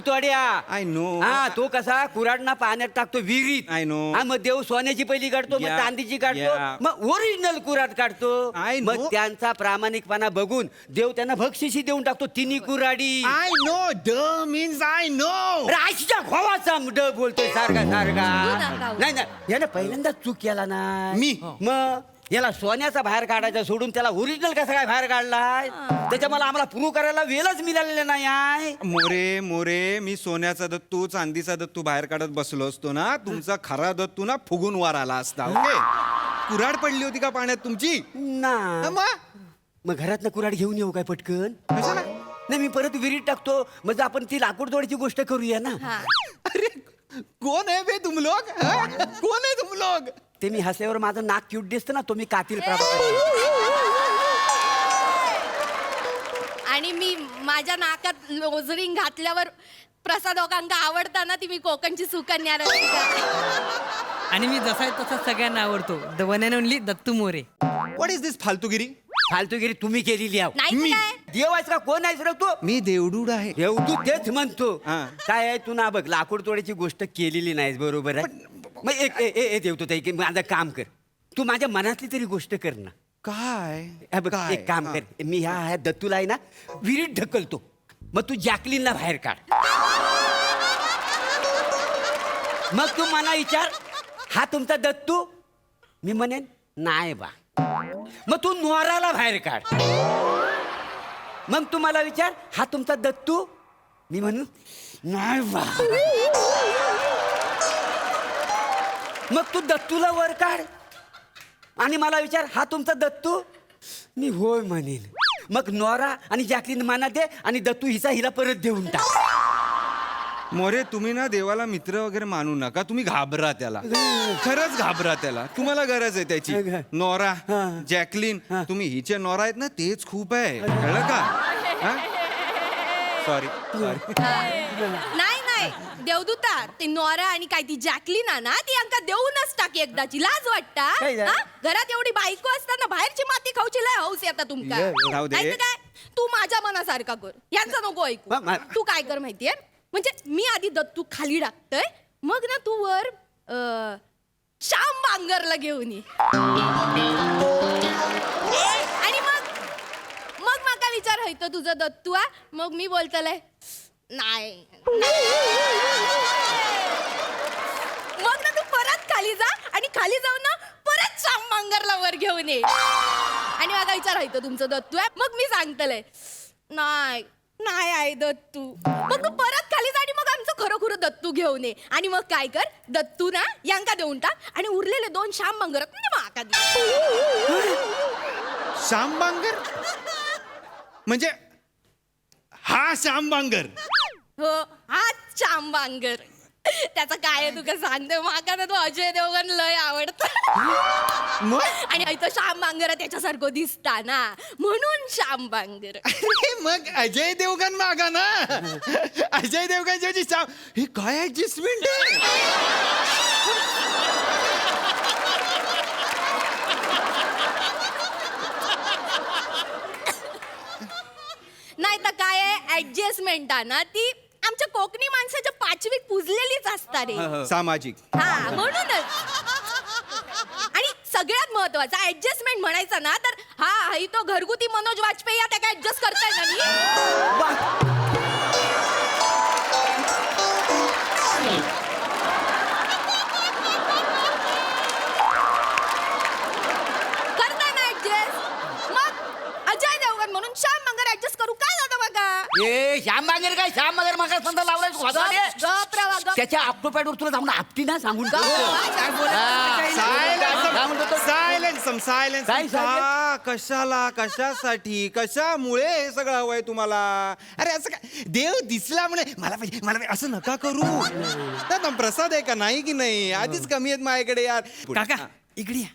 तोड्या. I know. हा, तो कसा कुऱ्हाडना पाण्यात टाकतो विहिरीत. I know. हा, मग देव सोन्याची पहिली काढतो, मग Yeah. चांदीची काढतो, Yeah. मग ओरिजिनल कुऱ्हाड काढतो. I know. मग त्यांचा प्रामाणिकपणा बघून देव त्यांना बक्षिसी देऊन टाकतो, तिन्ही कुऱ्हाडी. I know. ड मीन्स आय नो. राशीच्या भावाचा ड बोलतोय सारखा नका. नाही ना, याने पहिल्यांदाच चूक केला ना. मी? मग याला सोन्याचा बाहेर काढायचा सोडून त्याला ओरिजिनल कसा काय बाहेर काढलाय? त्याच्या मला आम्हाला प्रूव्ह करायला वेळच मिळालेला नाही आहे. मोरे, मी सोन्याचा दत्तू चांदीचा दत्तू बाहेर काढत बसलो असतो ना, तुमचा खरा दत्तू ना फुगून वर आला असता. ओके, कुऱ्हाड पडली होती का पाण्यात तुमची? ना मग घरातनं कुऱ्हाड घेऊन येऊ काय पटकन? कशाला? नाही, मी परत विहिरीत टाकतो, म्हणजे आपण ती लाकूड तोडायची गोष्ट करूया ना. अरे कोण आहे बे तुम लोग? कोण आहे तुम लोग? ते मी हसल्यावर माझं नाक क्यूट दिसतं ना, तो मी कातील आणि मी माझ्या नाकात लोजरिंग घातल्यावर प्रसाद ओकांका आवडताना ती मी कोकणची सुकन्या रसिका. आणि मी जसा आहे तसा सगळ्यांना आवडतो. The one and only Dattu More. What is this फालतूगिरी? फालतूगिरी तुम्ही केलेली आहे. नाही तर काय? देव आहेस का? कोण आहेस रे तू? मी देवडूड आहे. देवदूत तेच म्हणतो. हा. काय आहे तू ना, बघ लाकूड तोडायची गोष्ट केलेली नाहीस, बरोबर आहे. मग एक देवतो एक माझं काम कर, तू माझ्या मनातली तरी गोष्ट कर ना. काय? हा बघ, काय? एक काम कर, मी ह्या दत्तूला आहे ना विहिरीत ढकलतो, मग तू जॅकलीनला बाहेर काढ. मग तू मला विचार, हा तुमचा दत्तू? मी म्हणेन नाही बा. मग तू नोराला बाहेर काढ. मग तू मला विचार, हा तुमचा दत्तू? मी म्हणू नाही बा. मग तू दत्तूला वर काढ आणि मला विचार, हा तुमचा दत्तू? मी होय म्हणेन. मग नोरा आणि जॅकलीन माना दे आणि दत्तू हिला परत देऊन टाक. मोरे, तुम्ही ना देवाला मित्र वगैरे मानू नका, तुम्ही घाबरा त्याला, खरंच घाबरा त्याला. तुम्हाला गरज आहे त्याची. नोरा, जॅकलीन, तुम्ही हिचे नोरा आहेत ना, तेच खूप आहे, कळलं का? सॉरी. नाही देवदूता, ते नोरा आणि काय ती जॅकलीन ना, ती अंका देऊनच टाकी एकदाची. लाज वाटता? काय झालं? घरात एवढी बायको असताना बाहेरची माती खाऊची लय हौस येता तुमका. राहू दे. नाही तर काय, तू माझ्या मनासारखा कर, यांचा नको ऐकू. तू काय कर माहितीये, म्हणजे मी आधी दत्तू खाली टाकतोय, मग ना तू वर श्याम बांगरला घेऊन ये आणि मग माका विचार हयतो तुझं दत्तू आ मग मी बोलतलंय नाही मग ना तू परत खाली जा आणि खाली जाऊन ना परत श्याम बांगरला वर घेऊन ये आणि माका विचार हयतो तुमचं दत्तू आहे मग मी सांगतलंय नाही नाही आहे दत्तू मग तू परत खाली जा आणि मग आमचं खरोखर दत्तू घेऊन ये आणि मग काय कर दत्तू ना यांका देऊन टाक आणि उरलेले 2 श्याम बांगर म्हणजे माका दे श्याम बांगर म्हणजे हा श्याम बांगर हो हा श्याम बांगर त्याचं काय आहे तुका सांगते माका ना तो अजय देवगण लय आवडत आणि इथं श्याम बांगर त्याच्यासारखं दिसता ना म्हणून श्याम बांगर मग अजय देवगण मागा ना अजय देवगण ज्याची श्याम ही काय ऍडजस्टमेंट नाही तर काय आहे ऍडजस्टमेंट ना ती आमच्या कोकणी माणसाच्या 5वीत पुजलेलीच असतात रे सामाजिक हा म्हणूनच आणि सगळ्यात महत्वाचा ऍडजस्टमेंट म्हणायचा ना तर हा तो घरगुती मनोज वाजपेयी या त्या ऍडजस्ट करताय ना मी करताय ना ऍडजस्ट मग अजय देवगण म्हणून श्याम बांगर ऍडजस्ट करू काय जातं बघा ए श्याम बांगर काय श्याम बांगर मागा संदा लावलाय गप रवा, गप. त्याच्या ऑक्टोपॅडवर तुला जाऊन आपटी ना सांगून सायलेन्स कशाला कशासाठी कशामुळे हे सगळं हवंय तुम्हाला अरे असं काय देव दिसला म्हणे मला पाहिजे असं नका करू ना प्रसाद आहे का नाही की नाही आधीच कमी आहेत माझ्याकडे यार काका इकडे या.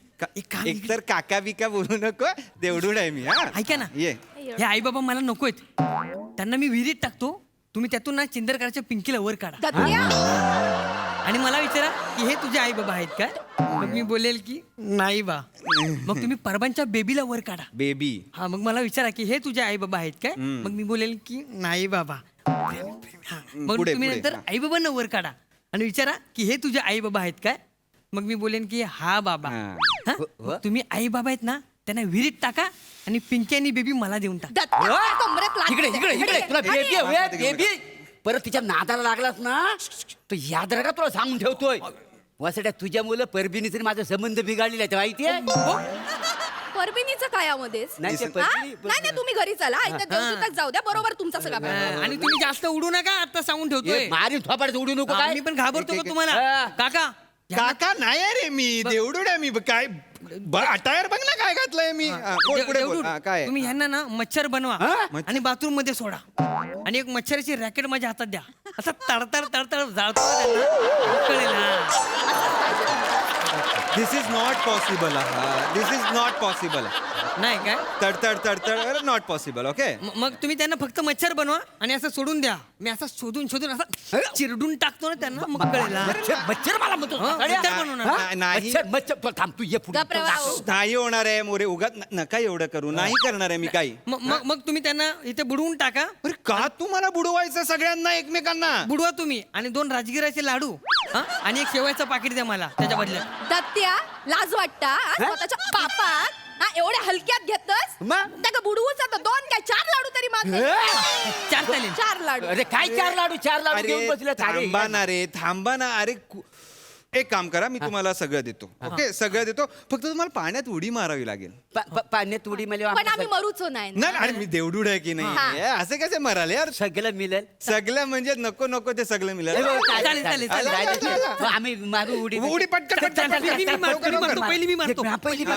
एक तर काका बिका बोलू नको देवडूड आहे मी हा ऐका ना ये हे आई बाबा मला नकोयत त्यांना मी विहिरीत टाकतो तुम्ही त्यातून ना चिंदरकरच्या पिंकीला वर काढा दत्त्या, आणि मला विचारा की हे तुझे आई बाबा आहेत काय मग मी बोलेल की नाही बा मग तुम्ही परबांच्या बेबीला वर काढा बेबी हा मग मला विचारा की हे तुझे आई बाबा आहेत काय मग मी बोलेल की नाही बाबा हा, मग पुढे, तुम्ही पुढे, नंतर हा. आई बाबांना वर काढा आणि विचारा की हे तुझे आई बाबा आहेत काय मग मी बोलेन की हा बाबा हा. हा? मग तुम्ही आई बाबा आहेत ना त्यांना विहिरीत टाका आणि पिंकी आणि बेबी मला देऊन टाका दत्त्या, कमरेत लागते. इकडे इकडे इकडे तुला बेबी हवे बेबी परत तिच्या नादाला लागलास ना तो याद राहा तुला सांगून ठेवतोय वासड्या तुझ्या मुलं परबिनीचे माझा संबंध बिघडलेला आहे माहितीये परबिनीचं काय यामध्येच नाही, ते हा? परबिनी- नाही तुम्ही घरी चला इथं देवदूतच जाऊ द्या बरोबर तुमचा सगळा plan. आणि तुम्ही जास्त उडू नका आता सांगून ठेवतोय मारी थोपाड उडू नको काय मी पण घाबरतो का तुम्हाला हा. काका काका नाही रे मी देवडूड आहे मी काय अटायर बघ ना काय घातलंय मी हा, बोल, पुढे बोल. देवडूत, हा, काय तुम्ही ह्यांना ना मच्छर बनवा आणि बाथरूम मध्ये सोडा आणि एक मच्छराची रॅकेट माझ्या हातात द्या असं तडतड तडतड जाळतो ना त्यांना. कळेल हा. This is not possible this is not possible नाही काय तडतड तडतड नॉट पॉसिबल ओके मग तुम्ही त्यांना फक्त मच्छर बनवा आणि असं सोडून द्या मी असं शोधून शोधून असं चिरडून टाकतो ना त्यांना मग कळेल हा. मच्छर मला म्हणतो हा, मच्छर बनवणार. हा? नाही. मच्छर मच्छर तुला थांब तू ये पुढे गप रे वा. नाही होणार आहे मोरे उगाच नका एवढं करू नाही करणार आहे मी काही मग तुम्ही त्यांना इथे बुडवून टाका अरे का तुम्हाला बुडवायचं सगळ्यांना एकमेकांना बुडवा तुम्ही आणि 2 राजगिराचे लाडू हा? आणि एक शेवयाचं पाकिट द्या मला त्याच्या बदल्यात दत्त्या लाज वाटता हा? स्वतःच्या बापात हा एवढ्या हलक्यात घेतस मग? त्या बुडवूच आता 2 काय 4 लाडू तरी माग 4 चालेल 4 लाडू अरे काय 4 लाडू घेऊन बसले थांबा ना अरे एक काम करा मी तुम्हाला सगळं देतो ओके सगळं देतो फक्त तुम्हाला पाण्यात उडी मारावी लागेल पाण्यात उडी मला पण आम्ही मरूचो नाही ना. नाही अरे मी देवडूड आहे की नाही हा. हे असे कसे मराल यार सगळं मिळेल सगळं म्हणजे नको नको ते सगळं मिळेल चालेल, चालेल, चालेल. मग आम्ही मारू उडी उडी पटकन पटकन पहिली मी मारतो, पहिली मी मारतो. पहिली हा,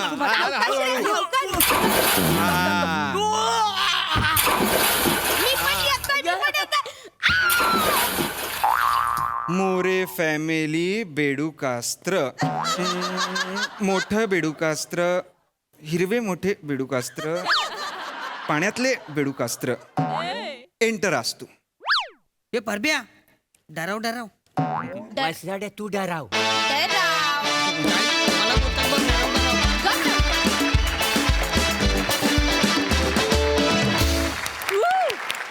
मी पण येतोय, मी पण येतोय. मोरे फॅमिली बेडूकास्त्र मोठं बेडूकास्त्र हिरवे मोठे बेडूकास्त्र पाण्यातले बेडूकास्त्र एंटर असतो हे परब्या डराव डराव वासड्या तू डराव जय राम. मला बोलतात बघ, डराव, डराव.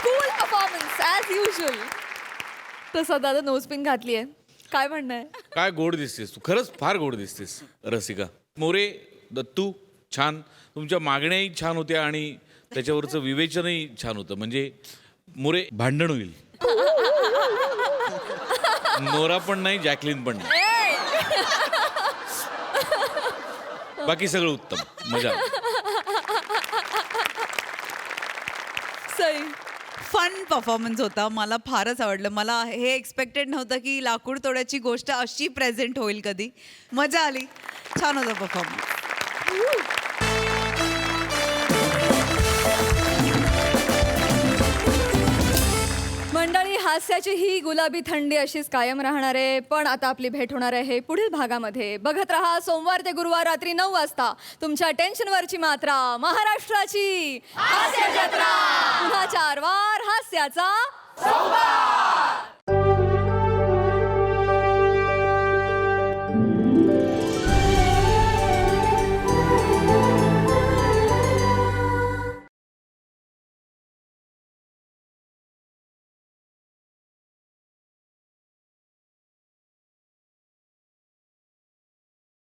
कूल परफॉर्मन्स ॲज युजल तसं दादा नोजपिन घातली आहे काय म्हणणं आहे? काय गोड दिसतेस तू, खरंच फार गोड दिसतेस रसिका. मोरे, दत्तू, छान. तुमच्या मागण्याही छान होत्या आणि त्याच्यावरचं विवेचनही छान होतं. म्हणजे मोरे, भांडण होईल. नोरा पण नाही, जॅकलिन पण नाही. बाकी सगळं उत्तम, मजा. सई. फन परफॉर्मन्स होता. मला फारच आवडलं. मला हे एक्सपेक्टेड नव्हतं की लाकूड तोड्याची गोष्ट अशी प्रेझेंट होईल कधी. मजा आली. छान होतं परफॉर्मन्स. मंडळी, हास्याची ही गुलाबी थंडी अशीच कायम राहणार आहे. पण आता आपली भेट होणार आहे पुढील भागामध्ये. बघत रहा सोमवार ते गुरुवार रात्री 9 वाजता तुमच्या टेन्शनवरची मात्रा, महाराष्ट्राची हास्य जत्रा. पुन्हा 4 वार हास्याचा संवाद.